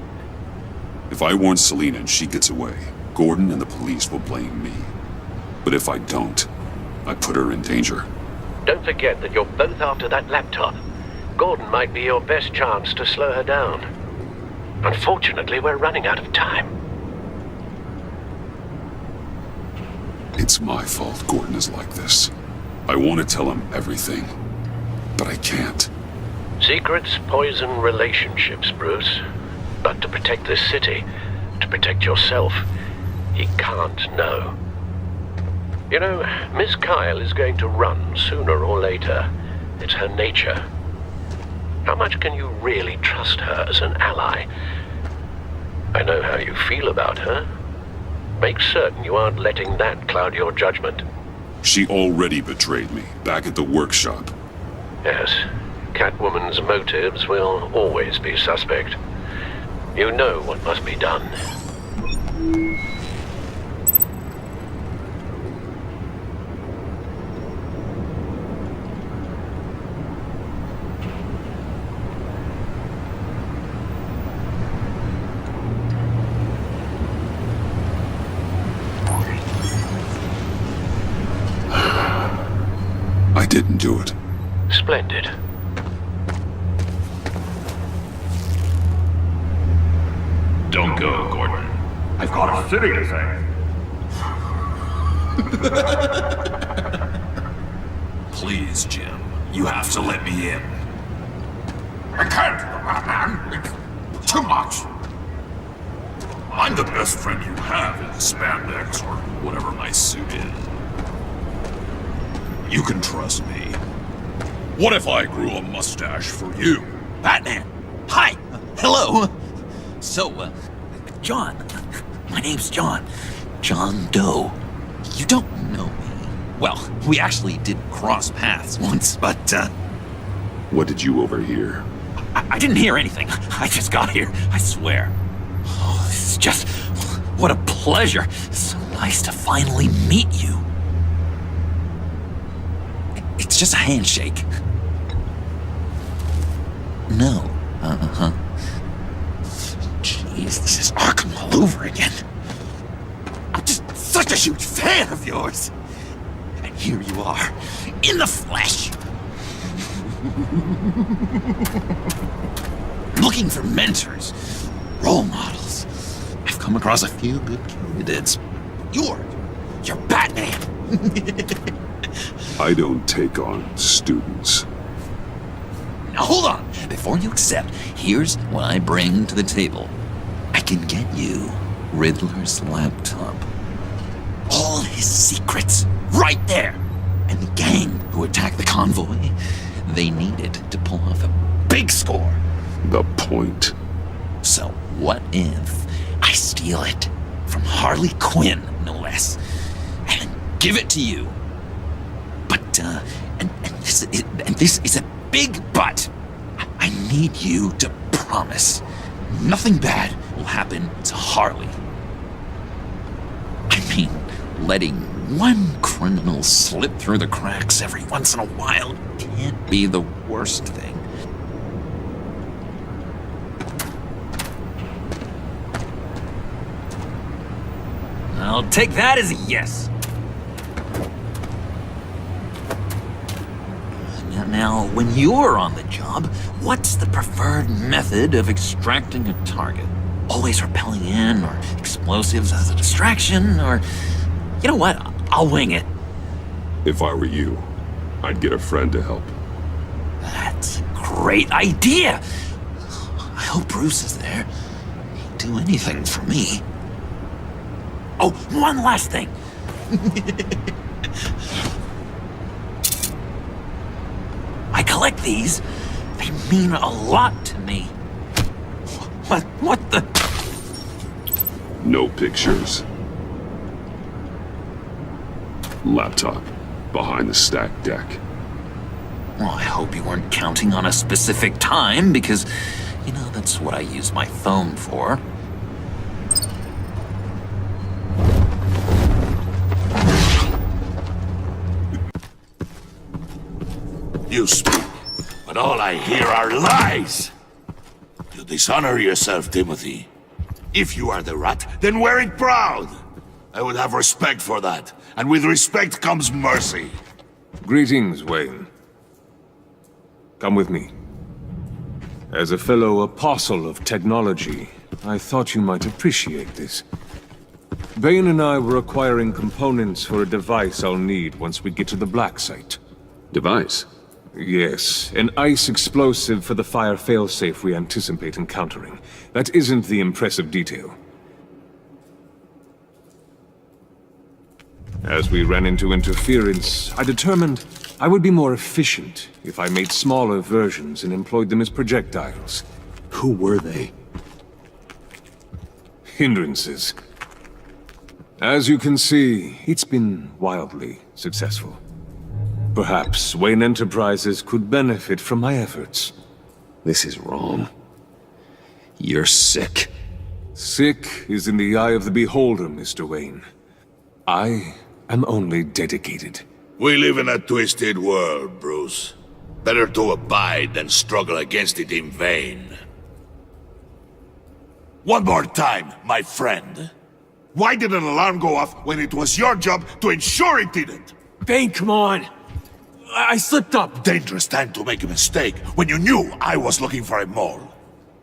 If I warn Selina and she gets away, Gordon and the police will blame me. But if I don't, I put her in danger. Don't forget that you're both after that laptop. Gordon might be your best chance to slow her down. Unfortunately, we're running out of time. It's my fault Gordon is like this. I want to tell him everything, but I can't. Secrets poison relationships, Bruce. But to protect this city, to protect yourself, he can't know. You know, Miss Kyle is going to run sooner or later. It's her nature. How much can you really trust her as an ally? I know how you feel about her. Make certain you aren't letting that cloud your judgment. She already betrayed me, back at the workshop. Yes, Catwoman's motives will always be suspect. You know what must be done. I didn't do it. Splendid. Don't go, Gordon. I've got a city to save. Please, Jim. You have to let me in. I can't, man. too much! I'm the best friend you have in spandex or whatever my suit is. You can trust me. What if I grew a mustache for you? Batman! Hi! Hello! So, John. My name's John. John Doe. You don't know me. Well, we actually did cross paths once, but, What did you overhear? I didn't hear anything. I just got here, I swear. Oh, this is just... what a pleasure. So nice to finally meet you. It's just a handshake. No. Uh-huh. Jeez, this is Arkham all over again. I'm just such a huge fan of yours. And here you are, in the flesh. Looking for mentors, role models. I've come across a few good candidates. You're Batman. I don't take on students. Now hold on. Before you accept, here's what I bring to the table. I can get you Riddler's laptop. All his secrets, right there. And the gang who attacked the convoy, they needed to pull off a big score. The point. So what if I steal it from Harley Quinn, no less, and then give it to you? But, this is a big but. I need you to promise nothing bad will happen to Harley. I mean, letting one criminal slip through the cracks every once in a while can't be the worst thing. I'll take that as a yes. Now, when you're on the job, what's the preferred method of extracting a target? Always rappelling in, or explosives as a distraction, or... You know what? I'll wing it. If I were you, I'd get a friend to help. That's a great idea! I hope Bruce is there. He'd do anything for me. Oh, one last thing. I collect these. They mean a lot to me. What the? No pictures. Laptop behind the stacked deck. Well, I hope you weren't counting on a specific time, because, you know, that's what I use my phone for. You speak, but all I hear are lies. You dishonor yourself, Timothy. If you are the rat, then wear it proud. I would have respect for that, and with respect comes mercy. Greetings, Wayne. Come with me. As a fellow apostle of technology, I thought you might appreciate this. Bane and I were acquiring components for a device I'll need once we get to the Black Site. Device? Yes, an ice explosive for the fire failsafe we anticipate encountering. That isn't the impressive detail. As we ran into interference, I determined I would be more efficient if I made smaller versions and employed them as projectiles. Who were they? Hindrances. As you can see, it's been wildly successful. Perhaps Wayne Enterprises could benefit from my efforts. This is wrong. You're sick. Sick is in the eye of the beholder, Mr. Wayne. I am only dedicated. We live in a twisted world, Bruce. Better to abide than struggle against it in vain. One more time, my friend. Why did an alarm go off when it was your job to ensure it didn't? Bane, come on! I slipped up! Dangerous time to make a mistake when you knew I was looking for a mole.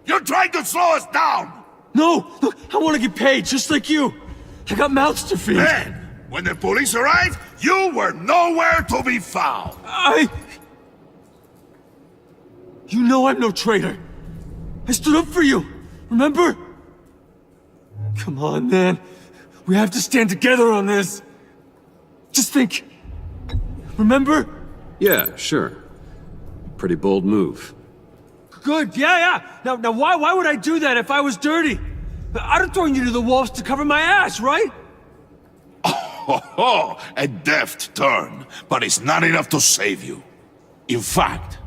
You're trying to slow us down! No! Look, I want to get paid, just like you! I got mouths to feed! Then, when the police arrived, you were nowhere to be found! You know I'm no traitor! I stood up for you! Remember? Come on, man. We have to stand together on this. Just think. Remember? Yeah, sure. Pretty bold move. Good, yeah. Now why would I do that if I was dirty? I'd have thrown you to the wolves to cover my ass, right? Oh, a deft turn, but it's not enough to save you. In fact,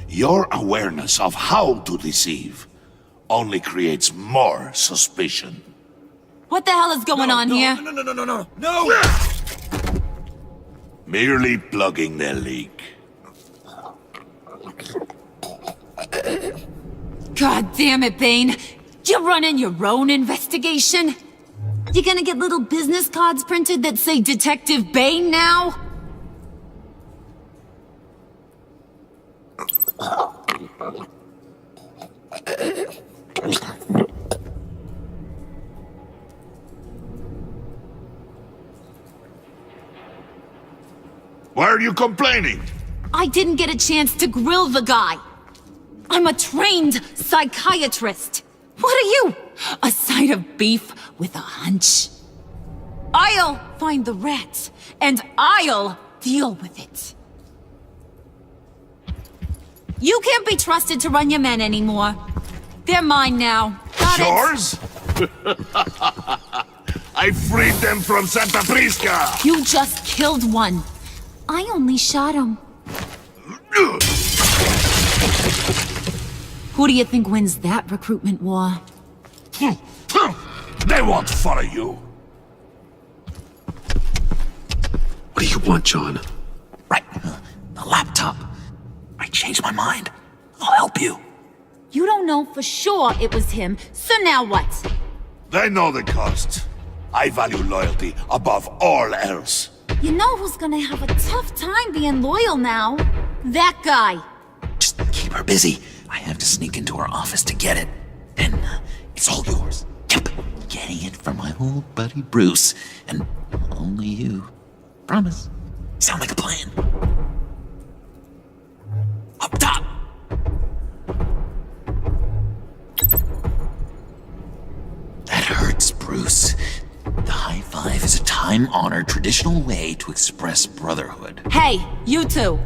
your awareness of how to deceive only creates more suspicion. What the hell is going on here? No! Merely plugging the leak. God damn it, Bane. You're running your own investigation? You gonna get little business cards printed that say Detective Bane now? Why are you complaining? I didn't get a chance to grill the guy. I'm a trained psychiatrist. What are you? A side of beef with a hunch? I'll find the rat, and I'll deal with it. You can't be trusted to run your men anymore. They're mine now. Got it? Yours? I freed them from Santa Prisca! You just killed one. I only shot him. Who do you think wins that recruitment war? They won't follow you. What do you want, John? Right, the laptop. I changed my mind. I'll help you. You don't know for sure it was him, so now what? They know the cost. I value loyalty above all else. You know who's gonna have a tough time being loyal now? That guy. Just keep her busy. I have to sneak into her office to get it. Then it's all yours. Yep, getting it from my old buddy Bruce. And only you. Promise. Sound like a plan. Up top! That hurts, Bruce. The high five is a time-honored traditional way to express brotherhood. Hey, you two.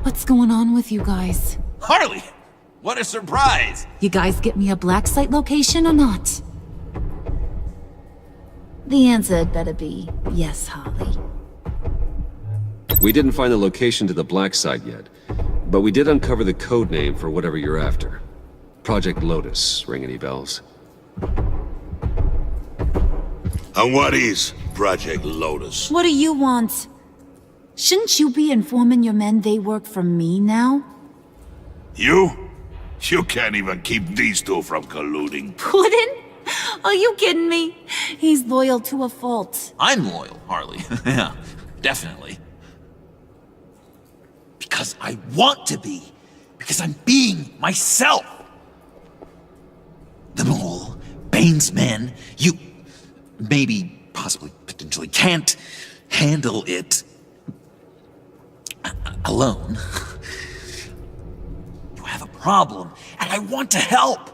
What's going on with you guys? Harley! What a surprise! You guys get me a black site location or not? The answer had better be yes, Harley. We didn't find the location to the black site yet, but we did uncover the code name for whatever you're after. Project Lotus. Ring any bells? And what is Project Lotus? What do you want? Shouldn't you be informing your men they work for me now? You? You can't even keep these two from colluding. Puddin'? Are you kidding me? He's loyal to a fault. I'm loyal, Harley. Yeah, definitely. Because I want to be. Because I'm being myself. The mole, Bane's men, you maybe, possibly, potentially can't handle it alone. You have a problem, and I want to help.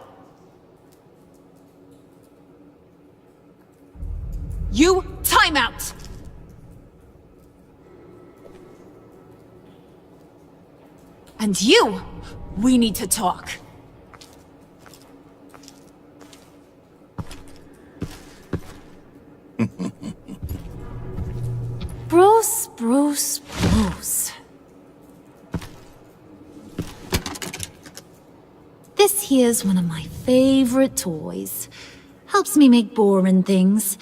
You, time out! And you, we need to talk. Bruce. This here's one of my favorite toys. Helps me make boring things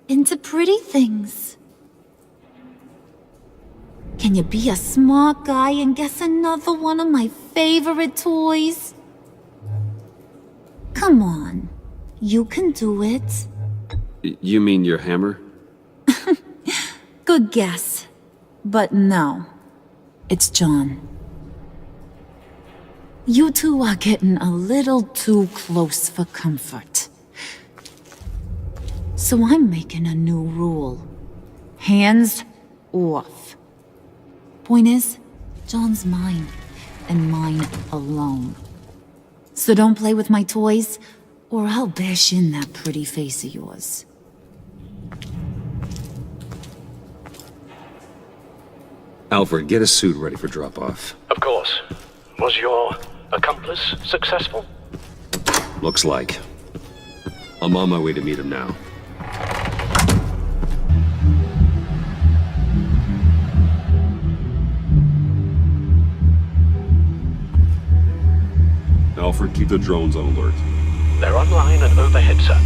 into pretty things. Can you be a smart guy and guess another one of my favorite toys? Come on, you can do it. You mean your hammer? Good guess. But no, it's John. You two are getting a little too close for comfort. So I'm making a new rule. Hands off. Point is, John's mine, and mine alone. So don't play with my toys, or I'll bash in that pretty face of yours. Alfred, get a suit ready for drop-off. Of course. Was your accomplice successful? Looks like. I'm on my way to meet him now. Alfred, keep the drones on alert. They're online and overhead, sir.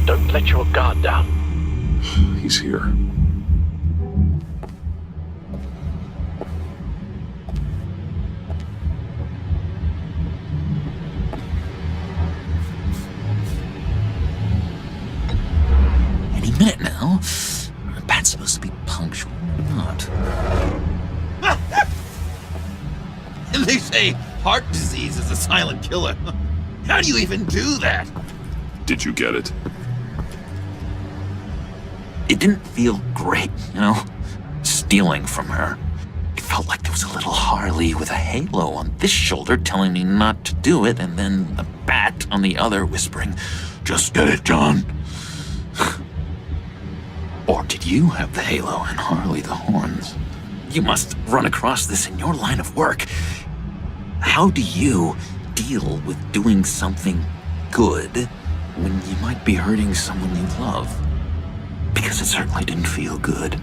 Don't let your guard down. He's here. Any minute now. The bat's supposed to be punctual or not. They say heart disease is a silent killer. How do you even do that? Did you get it? It didn't feel great, you know? Stealing from her. It felt like there was a little Harley with a halo on this shoulder telling me not to do it, and then a bat on the other whispering, "Just get it, John." Or did you have the halo and Harley the horns? You must run across this in your line of work. How do you deal with doing something good when you might be hurting someone you love? Because it certainly didn't feel good.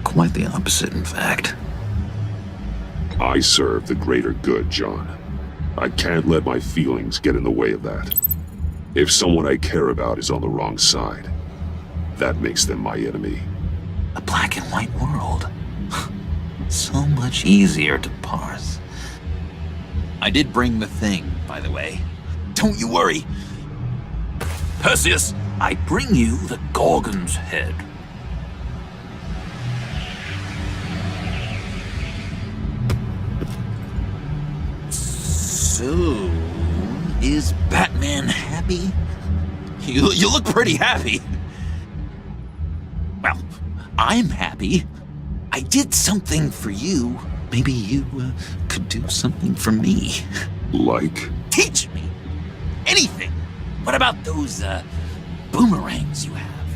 Quite the opposite, in fact. I serve the greater good, John. I can't let my feelings get in the way of that. If someone I care about is on the wrong side, that makes them my enemy. A black and white world. So much easier to parse. I did bring the thing, by the way. Don't you worry. Perseus, I bring you the Gorgon's head. So, is Batman happy? You look pretty happy. Well, I'm happy. I did something for you. Maybe you could do something for me. Like? Teach me. Anything. What about those boomerangs you have?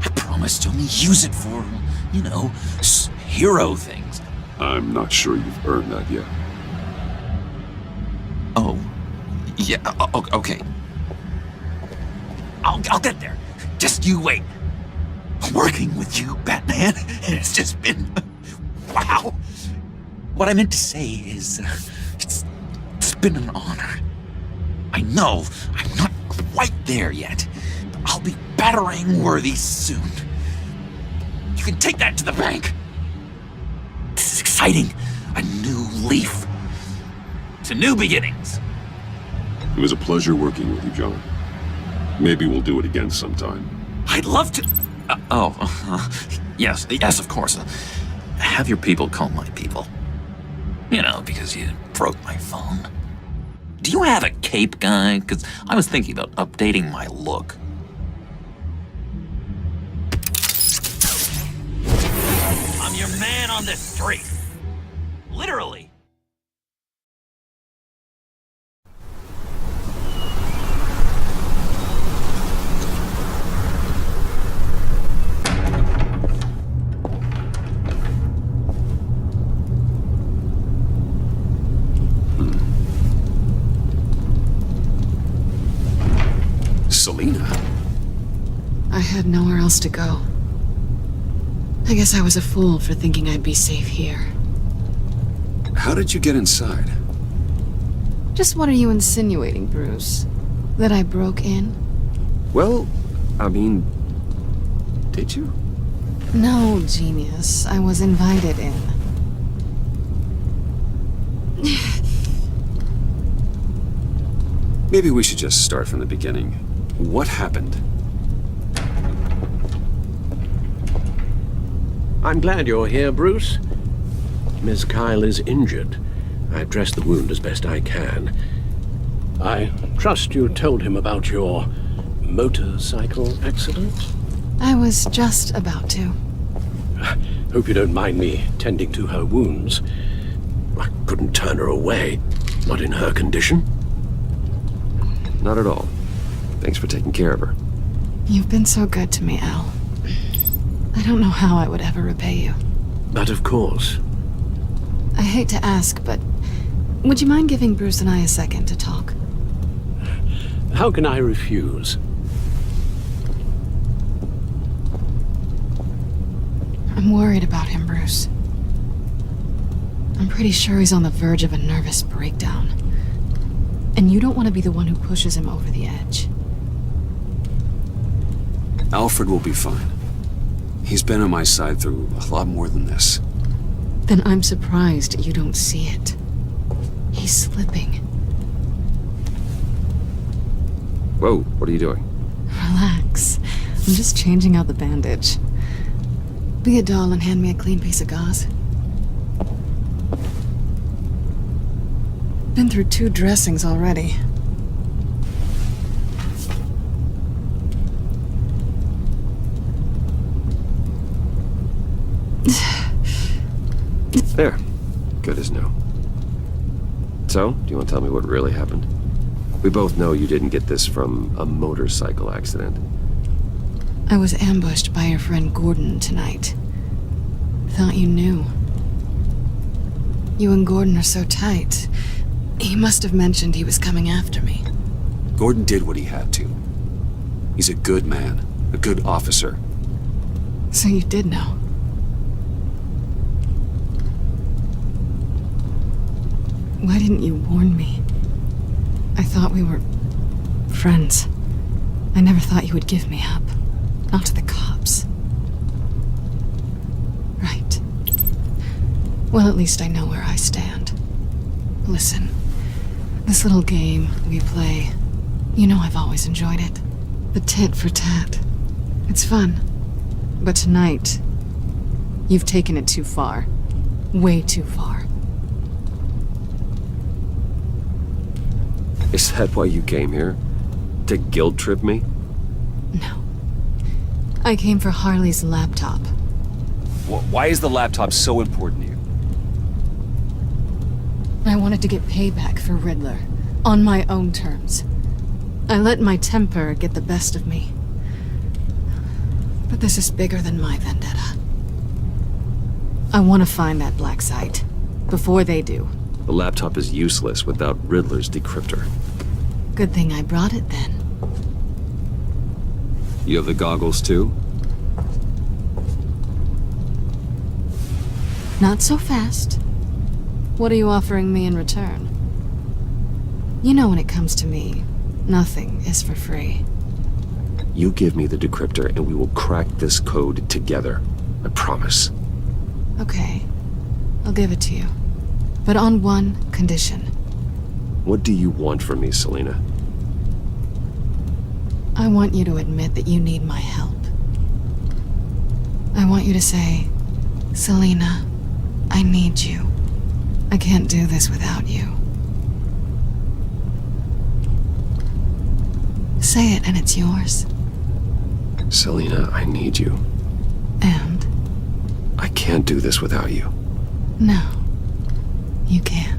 I promised to only use it for, you know, hero things. I'm not sure you've earned that yet. Oh. Yeah, okay. I'll get there. Just you wait. Working with you, Batman, it's just been... wow. What I meant to say is, it's been an honor. I know I'm not quite there yet, but I'll be battering worthy soon. You can take that to the bank. This is exciting. A new leaf. To new beginnings. It was a pleasure working with you, John. Maybe we'll do it again sometime. I'd love to... yes, of course. Have your people call my people. You know, because you broke my phone. Do you have a cape, guy? Because I was thinking about updating my look. I'm your man on the street. Literally. Selena? I had nowhere else to go. I guess I was a fool for thinking I'd be safe here. How did you get inside? Just what are you insinuating, Bruce? That I broke in? Well, I mean, did you? No, genius. I was invited in. Maybe we should just start from the beginning. What happened? I'm glad you're here, Bruce. Miss Kyle is injured. I've dressed the wound as best I can. I trust you told him about your motorcycle accident? I was just about to. Hope you don't mind me tending to her wounds. I couldn't turn her away. Not in her condition. Not at all. Thanks for taking care of her. You've been so good to me, Al. I don't know how I would ever repay you. But of course. I hate to ask, but would you mind giving Bruce and I a second to talk? How can I refuse? I'm worried about him, Bruce. I'm pretty sure he's on the verge of a nervous breakdown. And you don't want to be the one who pushes him over the edge. Alfred will be fine. He's been on my side through a lot more than this. Then I'm surprised you don't see it. He's slipping. Whoa, what are you doing? Relax. I'm just changing out the bandage. Be a doll and hand me a clean piece of gauze. Been through 2 dressings already. There. Good as new. So, do you want to tell me what really happened? We both know you didn't get this from a motorcycle accident. I was ambushed by your friend Gordon tonight. Thought you knew. You and Gordon are so tight. He must have mentioned he was coming after me. Gordon did what he had to. He's a good man, a good officer. So you did know. Why didn't you warn me? I thought we were friends. I never thought you would give me up. Not to the cops. Right. Well, at least I know where I stand. Listen, this little game we play, you know I've always enjoyed it. The tit for tat. It's fun. But tonight, you've taken it too far. Way too far. Is that why you came here? To guilt trip me? No. I came for Harley's laptop. Why is the laptop so important to you? I wanted to get payback for Riddler. On my own terms. I let my temper get the best of me. But this is bigger than my vendetta. I want to find that black site. Before they do. The laptop is useless without Riddler's decryptor. Good thing I brought it then. You have the goggles too? Not so fast. What are you offering me in return? You know when it comes to me, nothing is for free. You give me the decryptor and we will crack this code together. I promise. Okay. I'll give it to you. But on one condition. What do you want from me, Selina? I want you to admit that you need my help. I want you to say, Selina, I need you. I can't do this without you. Say it and it's yours. Selina, I need you. And? I can't do this without you. No, you can't.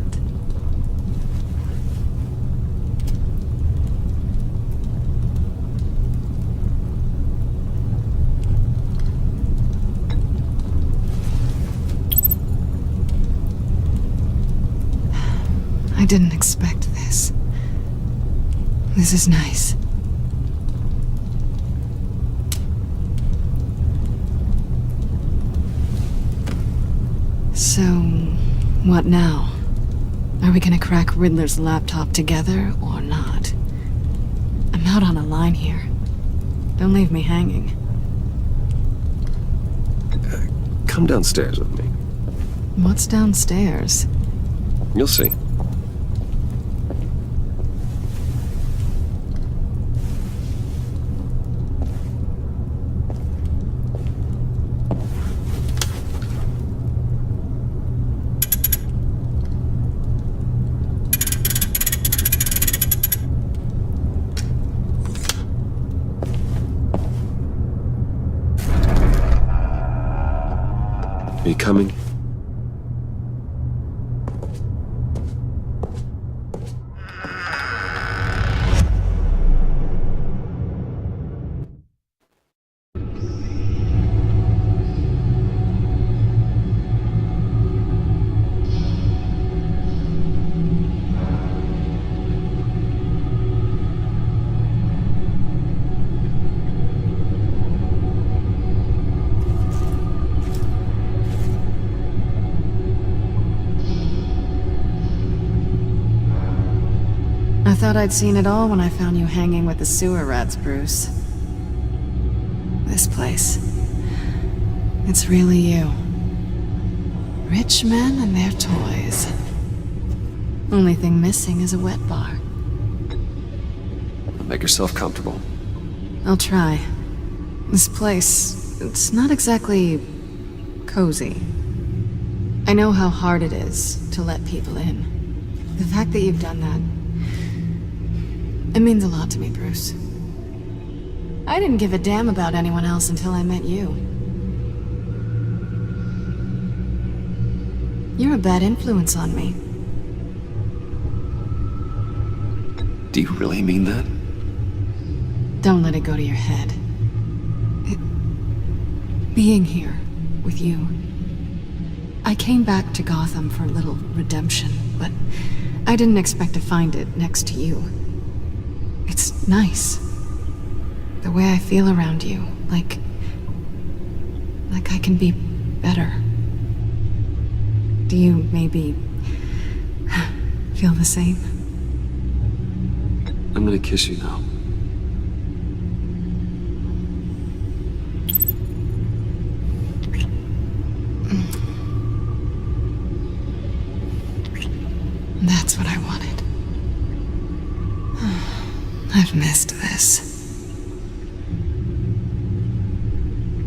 I didn't expect this. This is nice. So, what now? Are we gonna crack Riddler's laptop together or not? I'm out on a line here. Don't leave me hanging. Come downstairs with me. What's downstairs? You'll see. Are you coming? thought I'd seen it all when I found you hanging with the sewer rats, Bruce. This place. It's really you. Rich men and their toys. Only thing missing is a wet bar. Make yourself comfortable. I'll try. This place, it's not exactly cozy. I know how hard it is to let people in. The fact that you've done that, it means a lot to me, Bruce. I didn't give a damn about anyone else until I met you. You're a bad influence on me. Do you really mean that? Don't let it go to your head. Being here with you. I came back to Gotham for a little redemption, but I didn't expect to find it next to you. It's nice. The way I feel around you, like I can be better. Do you maybe feel the same? I'm gonna kiss you now. That's what I wanted. I've missed this.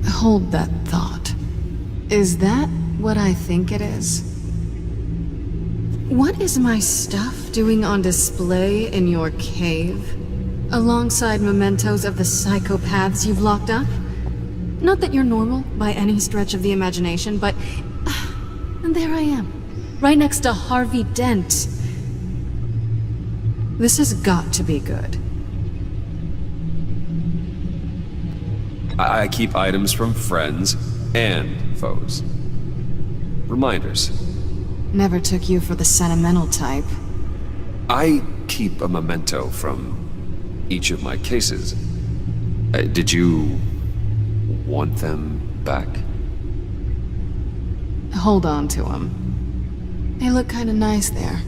Hold that thought. Is that what I think it is? What is my stuff doing on display in your cave? Alongside mementos of the psychopaths you've locked up? Not that you're normal by any stretch of the imagination, but... and there I am. Right next to Harvey Dent. This has got to be good. I keep items from friends and foes. Reminders. Never took you for the sentimental type. I keep a memento from each of my cases. Did you want them back? Hold on to them. They look kind of nice there.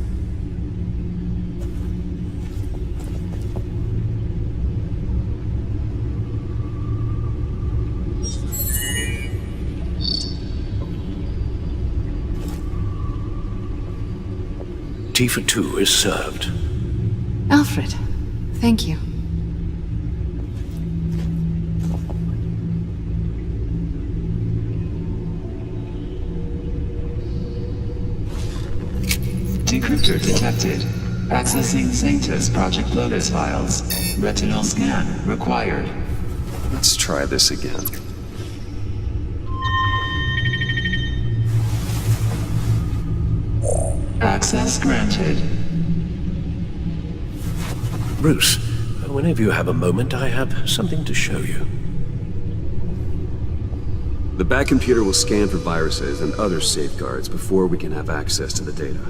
Tea for two is served. Alfred, thank you. Decryptor detected. Accessing Sanctus Project Lotus files. Retinal scan required. Let's try this again. Access granted. Bruce, whenever you have a moment, I have something to show you. The back computer will scan for viruses and other safeguards before we can have access to the data.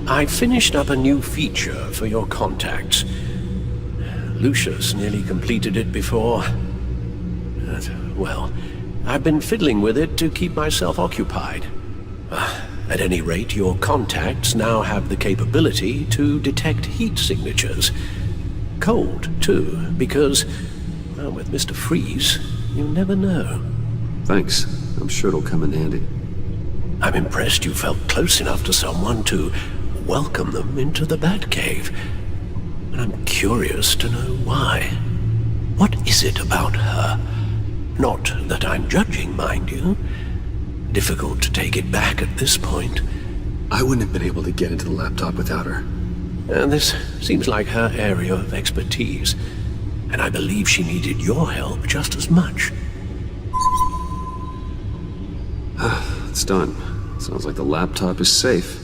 I finished up a new feature for your contacts. Lucius nearly completed it before. Well, I've been fiddling with it to keep myself occupied. At any rate, your contacts now have the capability to detect heat signatures. Cold, too, because, well, with Mr. Freeze, you never know. Thanks. I'm sure it'll come in handy. I'm impressed you felt close enough to someone to welcome them into the Batcave. And I'm curious to know why. What is it about her? Not that I'm judging, mind you. Difficult to take it back at this point. I wouldn't have been able to get into the laptop without her. And this seems like her area of expertise. And I believe she needed your help just as much. It's done. Sounds like the laptop is safe.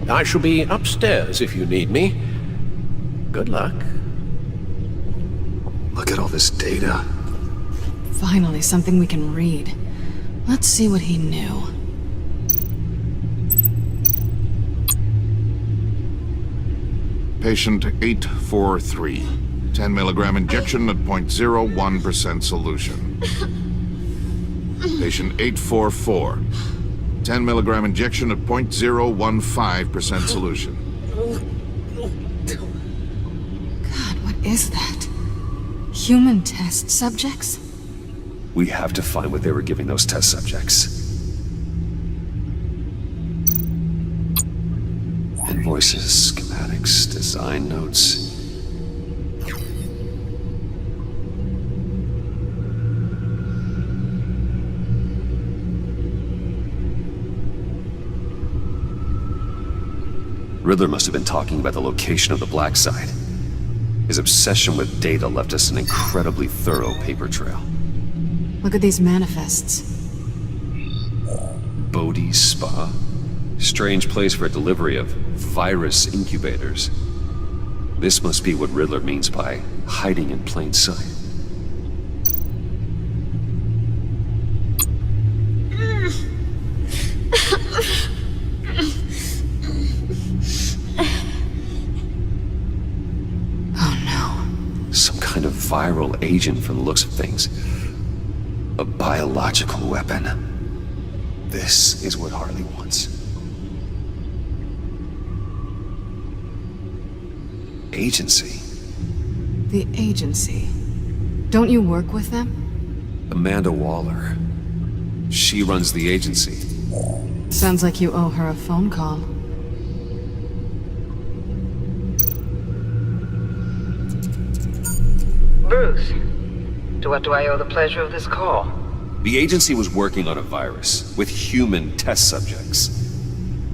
I shall be upstairs if you need me. Good luck. Look at all this data. Finally, something we can read. Let's see what he knew. Patient 843. 10 milligram injection at 0.01% solution. Patient 844. 10 milligram injection at 0.015% solution. God, what is that? Human test subjects? We have to find what they were giving those test subjects. Invoices, schematics, design notes. Riddler must have been talking about the location of the Black Site. His obsession with data left us an incredibly thorough paper trail. Look at these manifests. Bodhi's Spa? Strange place for delivery of virus incubators. This must be what Riddler means by hiding in plain sight. Viral agent from the looks of things. A biological weapon. This is what Harley wants. Agency. The agency. Don't you work with them? Amanda Waller. She runs the agency. Sounds like you owe her a phone call. Bruce, to what do I owe the pleasure of this call? The agency was working on a virus with human test subjects.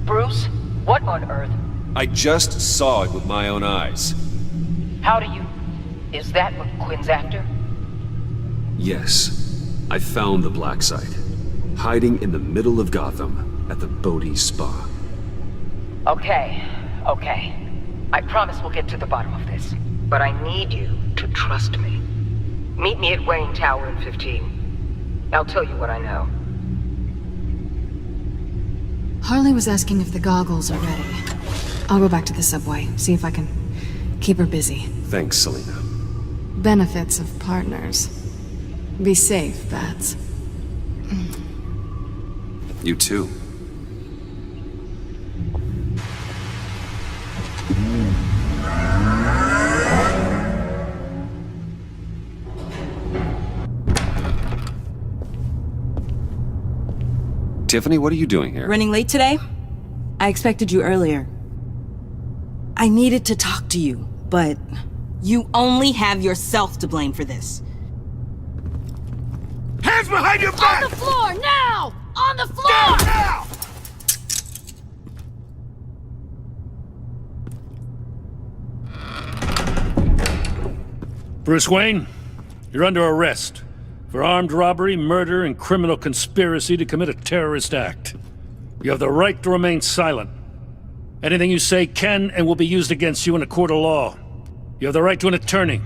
Bruce, what on earth? I just saw it with my own eyes. How do you... Is that what Quinn's after? Yes. I found the Black Site. Hiding in the middle of Gotham at the Bodhi Spa. Okay. I promise we'll get to the bottom of this. But I need you to trust me. Meet me at Wayne Tower in 15. I'll tell you what I know. Harley was asking if the goggles are ready. I'll go back to the subway, see if I can keep her busy. Thanks, Selena. Benefits of partners. Be safe, Bats. You too. Tiffany, what are you doing here? Running late today? I expected you earlier. I needed to talk to you, but you only have yourself to blame for this. Hands behind your back! On the floor, now! On the floor! Down now! Bruce Wayne, you're under arrest for armed robbery, murder, and criminal conspiracy to commit a terrorist act. You have the right to remain silent. Anything you say can and will be used against you in a court of law. You have the right to an attorney.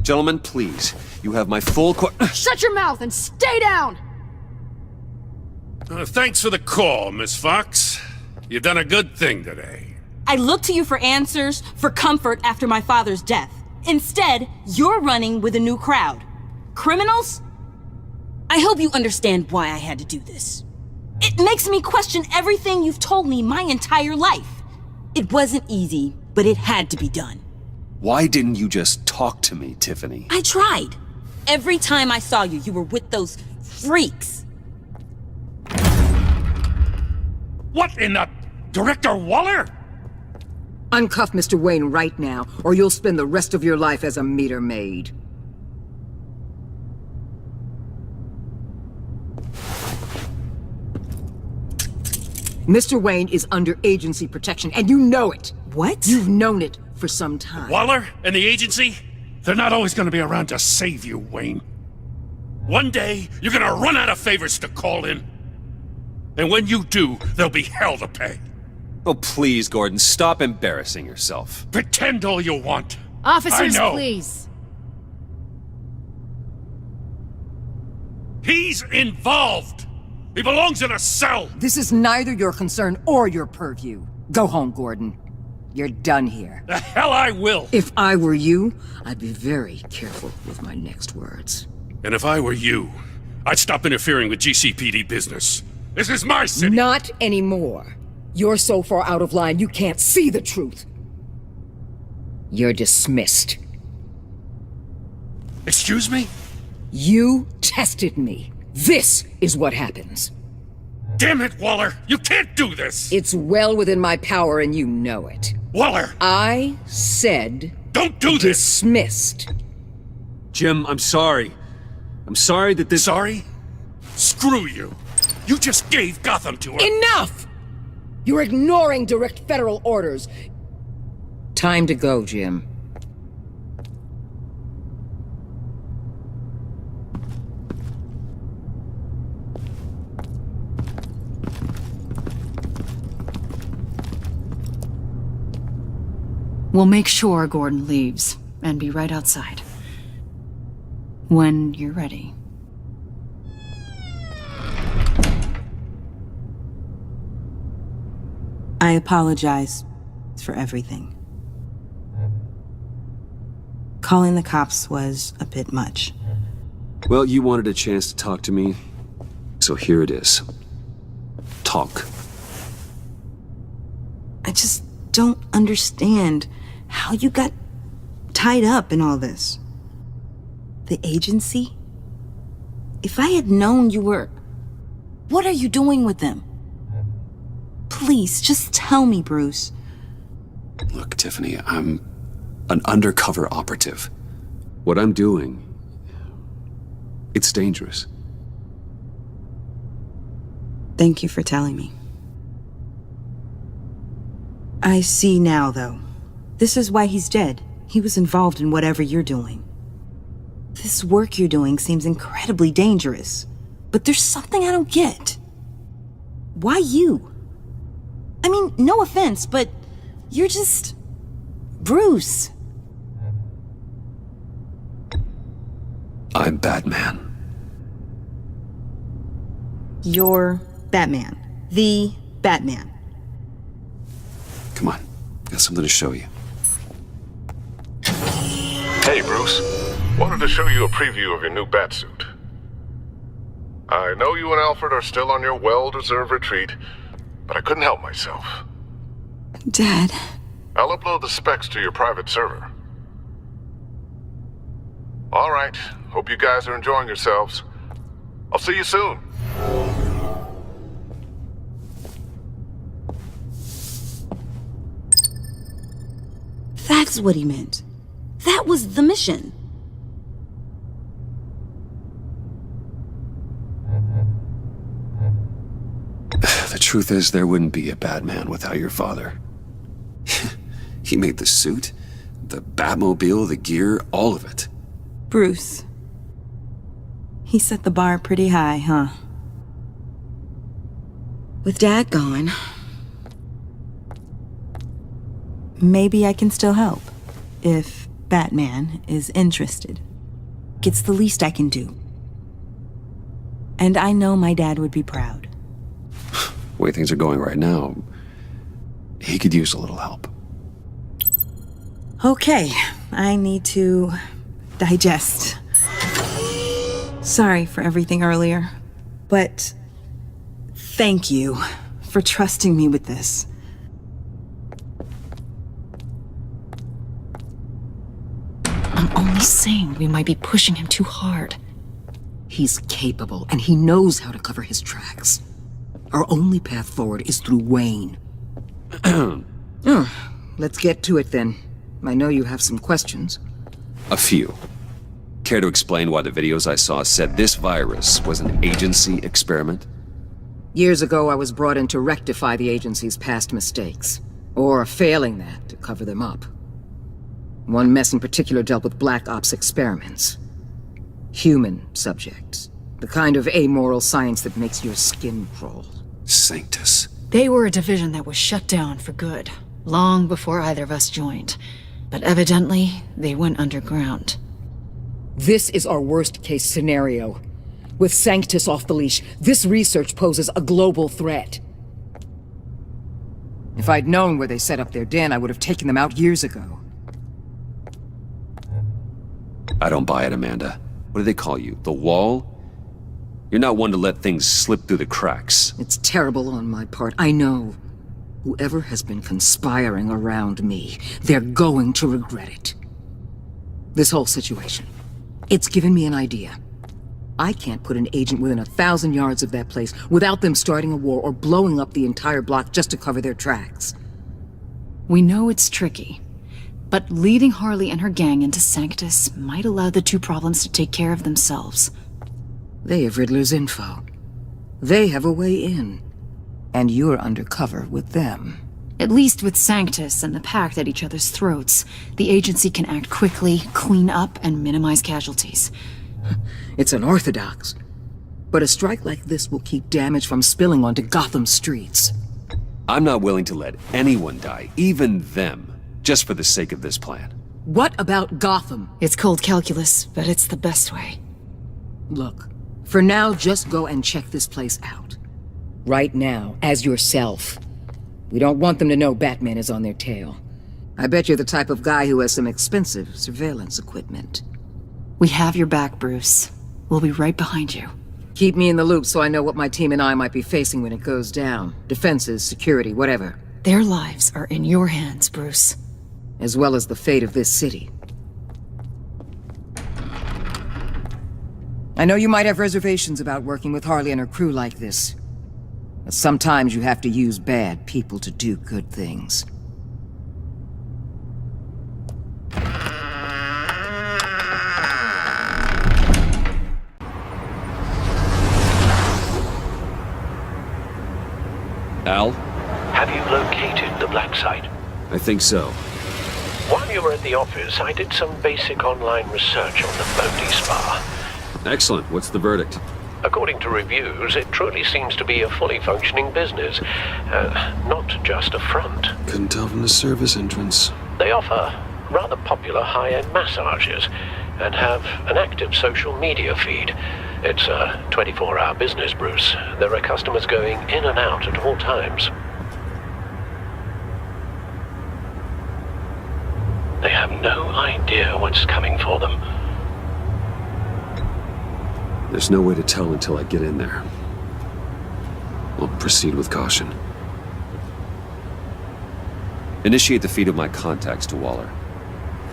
Gentlemen, please. You have my full Shut your mouth and stay down! Thanks for the call, Miss Fox. You've done a good thing today. I looked to you for answers, for comfort after my father's death. Instead, you're running with a new crowd. Criminals? I hope you understand why I had to do this. It makes me question everything you've told me my entire life. It wasn't easy, but it had to be done. Why didn't you just talk to me, Tiffany? I tried. Every time I saw you, you were with those freaks. What in the... Director Waller? Uncuff Mr. Wayne right now, or you'll spend the rest of your life as a meter maid. Mr. Wayne is under agency protection, and you know it. What? You've known it for some time. Waller and the agency? They're not always going to be around to save you, Wayne. One day, you're going to run out of favors to call in. And when you do, there'll be hell to pay. Oh, please, Gordon, stop embarrassing yourself. Pretend all you want. Officers, I know. please. He's involved. He belongs in a cell. This is neither your concern or your purview. Go home, Gordon. You're done here. The hell I will. If I were you, I'd be very careful with my next words. And if I were you, I'd stop interfering with GCPD business. This is my city. Not anymore. You're so far out of line, you can't see the truth. You're dismissed. Excuse me? You tested me. This is what happens. Damn it, Waller! You can't do this! It's well within my power and you know it. Waller! I said... Don't do this! Dismissed. Jim, I'm sorry. I'm sorry that this... Sorry? Screw you! You just gave Gotham to her! Enough! You're ignoring direct federal orders. Time to go, Jim. We'll make sure Gordon leaves, and be right outside. When you're ready. I apologize for everything. Calling the cops was a bit much. Well, you wanted a chance to talk to me, so here it is. Talk. I just don't understand how you got tied up in all this. The agency? If I had known you were... What are you doing with them? Please, just tell me, Bruce. Look, Tiffany, I'm an undercover operative. What I'm doing, it's dangerous. Thank you for telling me. I see now, though. This is why he's dead. He was involved in whatever you're doing. This work you're doing seems incredibly dangerous. But there's something I don't get. Why you? I mean, no offense, but you're just... Bruce. I'm Batman. You're Batman. The Batman. Come on, got something to show you. Hey, Bruce. Wanted to show you a preview of your new Batsuit. I know you and Alfred are still on your well-deserved retreat, but I couldn't help myself. Dad. I'll upload the specs to your private server. All right. Hope you guys are enjoying yourselves. I'll see you soon. That's what he meant. That was the mission. The truth is, there wouldn't be a Batman without your father. He made the suit, the Batmobile, the gear, all of it. Bruce. He set the bar pretty high, huh? With Dad gone, maybe I can still help. If Batman is interested. It's the least I can do. And I know my dad would be proud. The way things are going right now, he could use a little help. Okay, I need to digest. Sorry for everything earlier, but thank you for trusting me with this. I'm only saying we might be pushing him too hard. He's capable, and he knows how to cover his tracks. Our only path forward is through Wayne. Let's get to it then. I know you have some questions. A few. Care to explain why the videos I saw said this virus was an agency experiment? Years ago, I was brought in to rectify the agency's past mistakes. Or, failing that, to cover them up. One mess in particular dealt with Black Ops experiments. Human subjects. The kind of amoral science that makes your skin crawl. Sanctus. They were a division that was shut down for good, long before either of us joined. But evidently, they went underground. This is our worst-case scenario. With Sanctus off the leash, this research poses a global threat. If I'd known where they set up their den, I would have taken them out years ago. I don't buy it, Amanda. What do they call you? The Wall? You're not one to let things slip through the cracks. It's terrible on my part, I know. Whoever has been conspiring around me, they're going to regret it. This whole situation, it's given me an idea. I can't put an agent within 1,000 yards of that place without them starting a war or blowing up the entire block just to cover their tracks. We know it's tricky, but leading Harley and her gang into Sanctus might allow the two problems to take care of themselves. They have Riddler's info. They have a way in. And you're undercover with them. At least with Sanctus and the Pact at each other's throats, the agency can act quickly, clean up, and minimize casualties. It's unorthodox. But a strike like this will keep damage from spilling onto Gotham streets. I'm not willing to let anyone die, even them, just for the sake of this plan. What about Gotham? It's cold calculus, but it's the best way. Look, for now, just go and check this place out. Right now, as yourself. We don't want them to know Batman is on their tail. I bet you're the type of guy who has some expensive surveillance equipment. We have your back, Bruce. We'll be right behind you. Keep me in the loop so I know what my team and I might be facing when it goes down. Defenses, security, whatever. Their lives are in your hands, Bruce. As well as the fate of this city. I know you might have reservations about working with Harley and her crew like this. But sometimes you have to use bad people to do good things. Al? Have you located the black site? I think so. While you were at the office, I did some basic online research on the Bodhi Spa. Excellent. What's the verdict? According to reviews, it truly seems to be a fully functioning business, not just a front. Couldn't tell from the service entrance. They offer rather popular high-end massages and have an active social media feed. It's a 24-hour business, Bruce. There are customers going in and out at all times. They have no idea what's coming for them. There's no way to tell until I get in there. We'll proceed with caution. Initiate the feed of my contacts to Waller.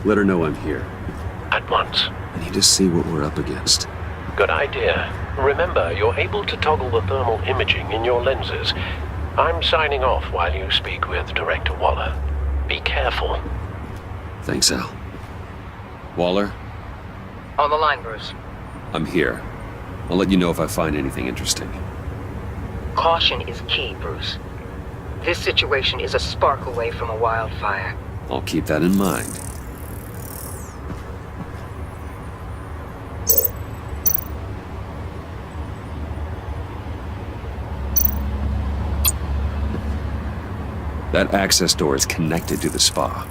Let her know I'm here. At once. I need to see what we're up against. Good idea. Remember, you're able to toggle the thermal imaging in your lenses. I'm signing off while you speak with Director Waller. Be careful. Thanks, Al. Waller? On the line, Bruce. I'm here. I'll let you know if I find anything interesting. Caution is key, Bruce. This situation is a spark away from a wildfire. I'll keep that in mind. That access door is connected to the spa.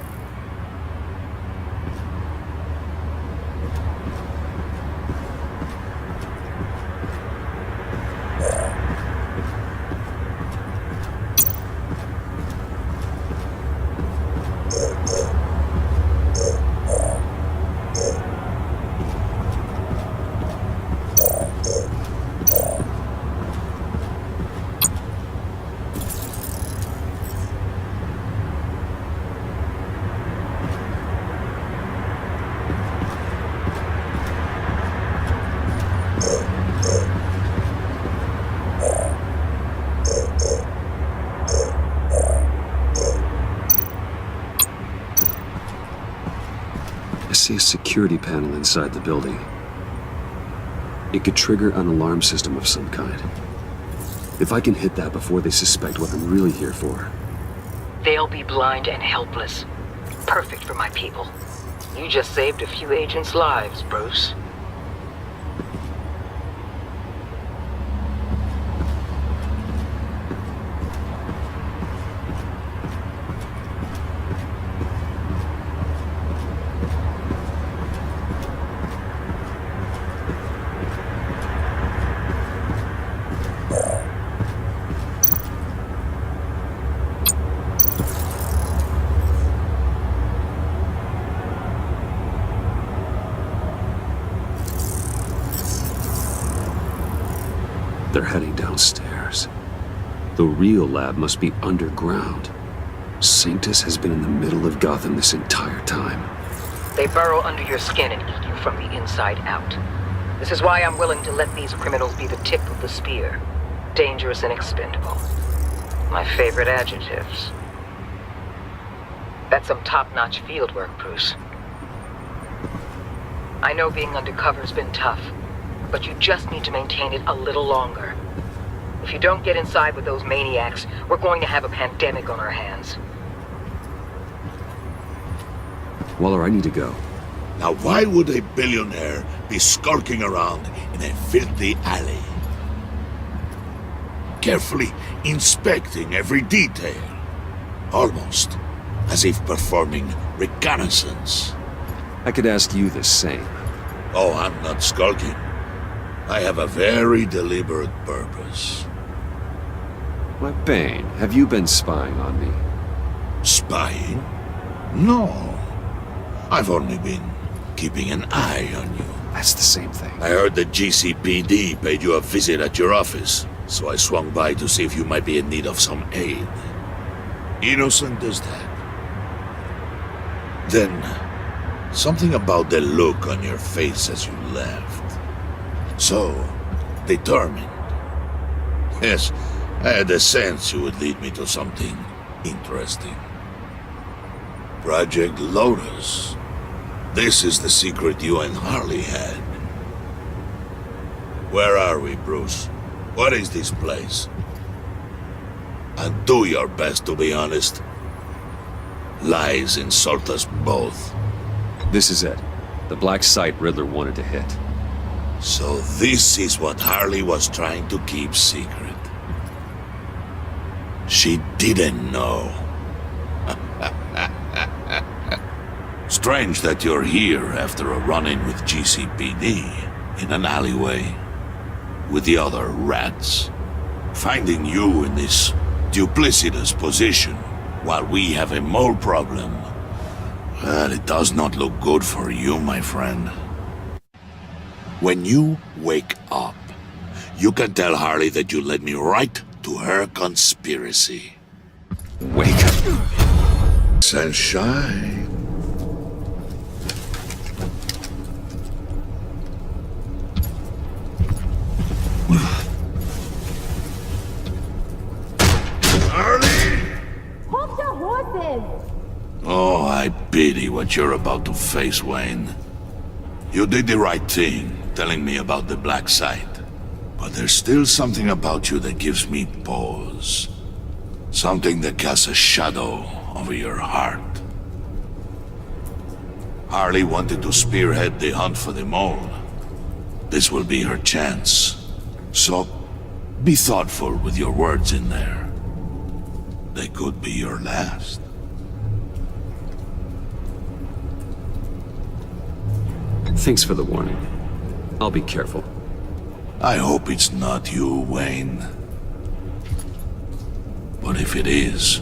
see a security panel inside the building. It could trigger an alarm system of some kind. If I can hit that before they suspect what I'm really here for. They'll be blind and helpless. Perfect for my people. You just saved a few agents' lives, Bruce. They're heading downstairs. The real lab must be underground. Sanctus has been in the middle of Gotham this entire time. They burrow under your skin and eat you from the inside out. This is why I'm willing to let these criminals be the tip of the spear. Dangerous and expendable. My favorite adjectives. That's some top-notch field work, Bruce. I know being undercover's been tough, but you just need to maintain it a little longer. If you don't get inside with those maniacs, we're going to have a pandemic on our hands. Waller, I need to go. Now why would a billionaire be skulking around in a filthy alley? Carefully inspecting every detail. Almost as if performing reconnaissance. I could ask you the same. Oh, I'm not skulking. I have a very deliberate purpose. Why, Bane, have you been spying on me? Spying? No. I've only been keeping an eye on you. That's the same thing. I heard the GCPD paid you a visit at your office, so I swung by to see if you might be in need of some aid. Innocent as that. Then, something about the look on your face as you left. So, determined. Yes, I had a sense you would lead me to something interesting. Project Lotus. This is the secret you and Harley had. Where are we, Bruce? What is this place? And do your best to be honest. Lies insult us both. This is it. The black site Riddler wanted to hit. So this is what Harley was trying to keep secret. She didn't know. Strange that you're here after a run-in with GCPD in an alleyway with the other rats. Finding you in this duplicitous position while we have a mole problem. Well, it does not look good for you, my friend. When you wake up, you can tell Harley that you led me right to her conspiracy. Wake up. Sunshine. Harley! Hold your horses! Oh, I pity what you're about to face, Wayne. You did the right thing, telling me about the black site. But there's still something about you that gives me pause. Something that casts a shadow over your heart. Harley wanted to spearhead the hunt for the mole. This will be her chance. So, be thoughtful with your words in there. They could be your last. Thanks for the warning. I'll be careful. I hope it's not you, Wayne. But if it is,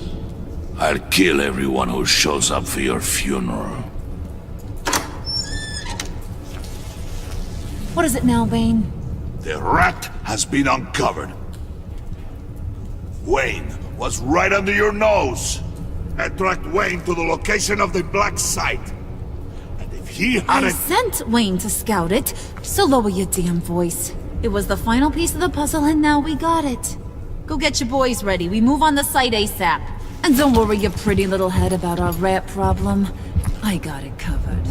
I'll kill everyone who shows up for your funeral. What is it now, Bane? The rat has been uncovered. Wayne was right under your nose. I tracked Wayne to the location of the black site. And if he I hadn't... sent Wayne to scout it, so lower your damn voice. It was the final piece of the puzzle and now we got it. Go get your boys ready, we move on the site ASAP. And don't worry your pretty little head about our rat problem. I got it covered.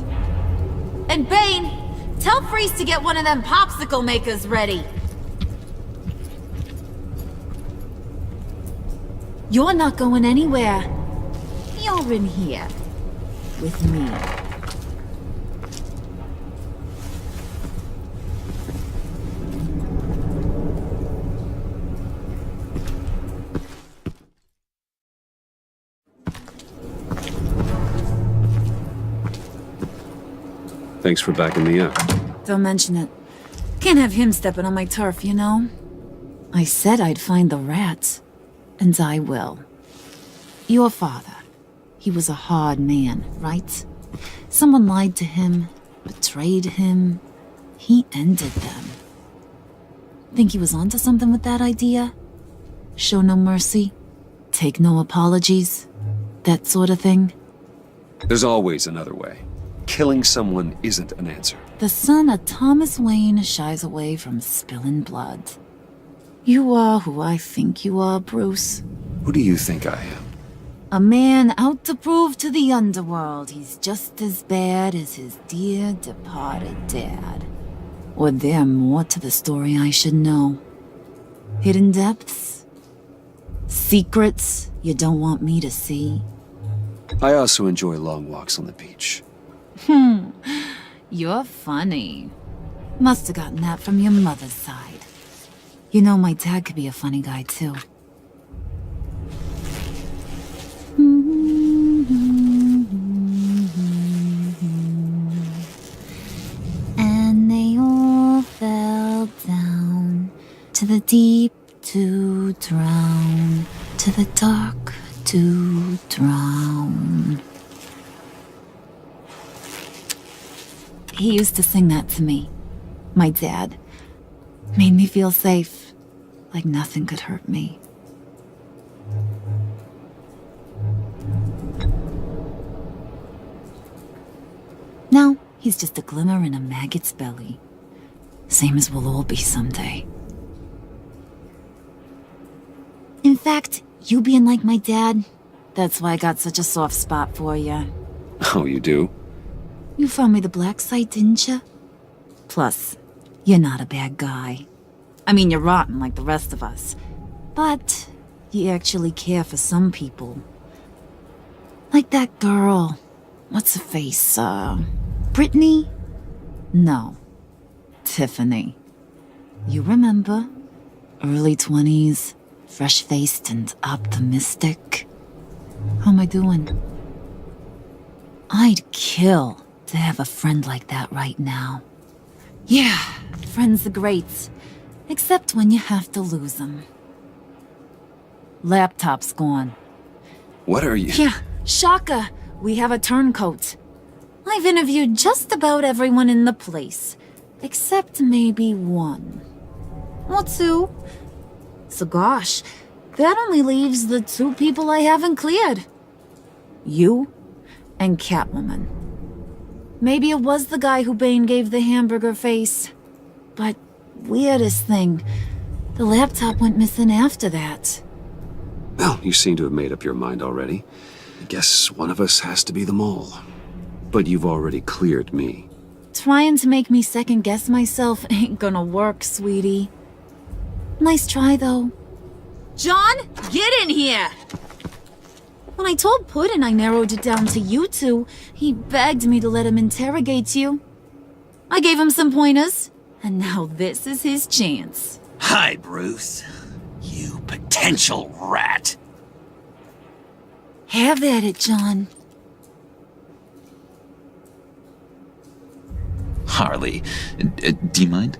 And Bane, tell Freeze to get one of them popsicle makers ready. You're not going anywhere. You're in here. With me. Thanks for backing me up. Don't mention it. Can't have him stepping on my turf, you know? I said I'd find the rats. And I will. Your father. He was a hard man, right? Someone lied to him, betrayed him. He ended them. Think he was onto something with that idea? Show no mercy? Take no apologies? That sort of thing? There's always another way. Killing someone isn't an answer. The son of Thomas Wayne shies away from spilling blood. You are who I think you are, Bruce. Who do you think I am? A man out to prove to the underworld he's just as bad as his dear departed dad. Or there more to the story I should know? Hidden depths? Secrets you don't want me to see? I also enjoy long walks on the beach. You're funny. Must have gotten that from your mother's side. You know, my dad could be a funny guy, too. And they all fell down to the deep to drown, to the dark to drown. He used to sing that to me. My dad. Made me feel safe. Like nothing could hurt me. Now, he's just a glimmer in a maggot's belly. Same as we'll all be someday. In fact, you being like my dad, that's why I got such a soft spot for you. Oh, you do? You found me the black site, didn't you? Plus, you're not a bad guy. I mean, you're rotten like the rest of us. But you actually care for some people. Like that girl. What's her face? Brittany? No. Tiffany. You remember? Early 20s, fresh-faced and optimistic. How am I doing? I'd kill to have a friend like that right now. Yeah, friends are great. Except when you have to lose them. Laptop's gone. What are you... Yeah, shocker. We have a turncoat. I've interviewed just about everyone in the place. Except maybe one. Or two. So gosh, that only leaves the two people I haven't cleared. You and Catwoman. Maybe it was the guy who Bane gave the hamburger face. But weirdest thing, the laptop went missing after that. Well, you seem to have made up your mind already. I guess one of us has to be the mole. But you've already cleared me. Trying to make me second-guess myself ain't gonna work, sweetie. Nice try, though. John, get in here! When I told Puddin' I narrowed it down to you two, he begged me to let him interrogate you. I gave him some pointers, and now this is his chance. Hi, Bruce. You potential rat. Have at it, John. Harley, do you mind?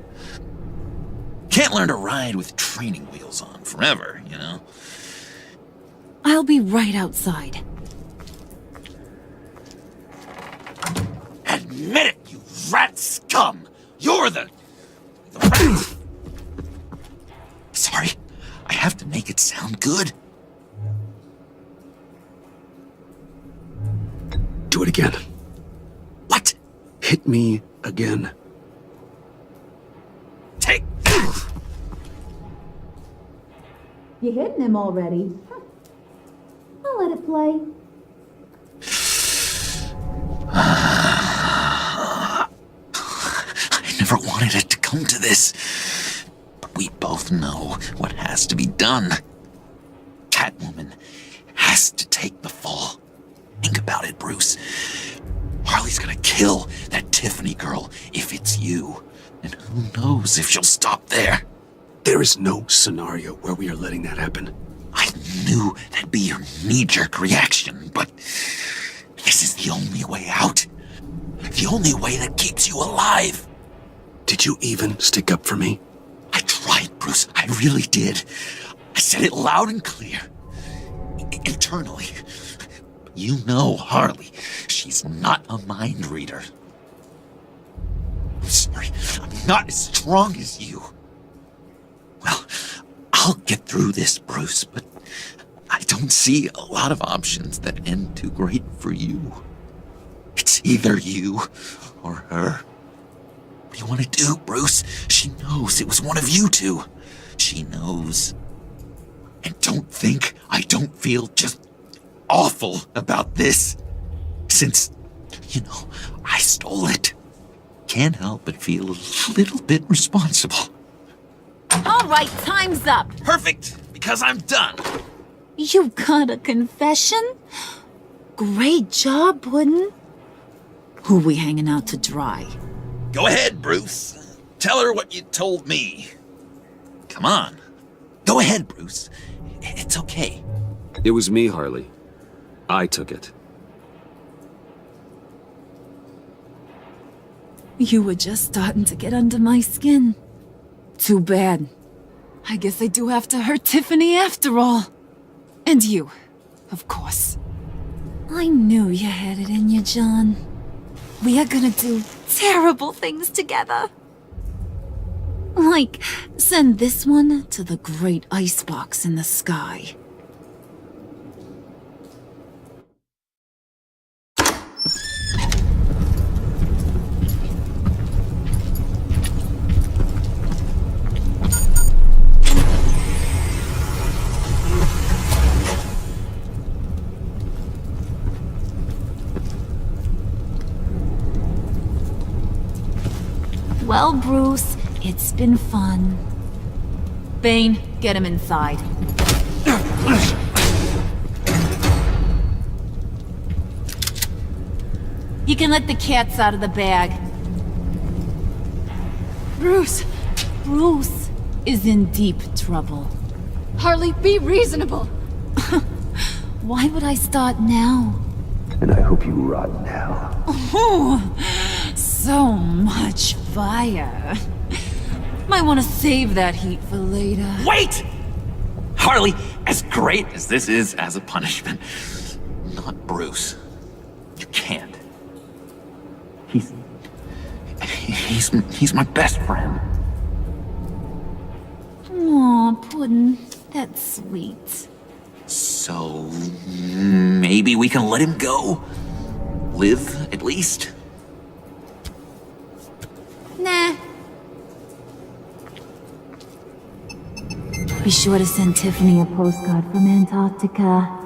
Can't learn to ride with training wheels on forever, you know? I'll be right outside. Admit it, you rat scum! You're the rat! Sorry, I have to make it sound good. Do it again. What? Hit me again. Take. You hitting him already? I'll let it play. never wanted it to come to this. But we both know what has to be done. Catwoman has to take the fall. Think about it, Bruce. Harley's gonna kill that Tiffany girl if it's you. And who knows if she'll stop there. There is no scenario where we are letting that happen. I knew that'd be your knee-jerk reaction, but this is the only way out. The only way that keeps you alive. Did you even stick up for me? I tried, Bruce. I really did. I said it loud and clear. Internally. You know Harley. She's not a mind reader. I'm sorry. I'm not as strong as you. Well, I'll get through this, Bruce, but I don't see a lot of options that end too great for you. It's either you or her. What do you want to do, Bruce? She knows it was one of you two. She knows. And don't think I don't feel just awful about this. Since, I stole it. Can't help but feel a little bit responsible. All right, time's up. Perfect, because I'm done. You got a confession? Great job, Puddin'. Who we hanging out to dry? Go ahead, Bruce. Tell her what you told me. Come on. Go ahead, Bruce. It's okay. It was me, Harley. I took it. You were just starting to get under my skin. Too bad. I guess I do have to hurt Tiffany after all. And you, of course. I knew you had it in you, John. We are gonna do terrible things together. Like, send this one to the great icebox in the sky. Well, Bruce, it's been fun. Bane, get him inside. You can let the cats out of the bag. Bruce! Bruce is in deep trouble. Harley, be reasonable! Why would I start now? And I hope you rot now. Oh, so much fire. Might want to save that heat for later. Wait! Harley, as great as this is as a punishment, not Bruce. You can't. He's my best friend. Aw, Puddin', that's sweet. So, maybe we can let him go? Live, at least? Nah. Be sure to send Tiffany a postcard from Antarctica.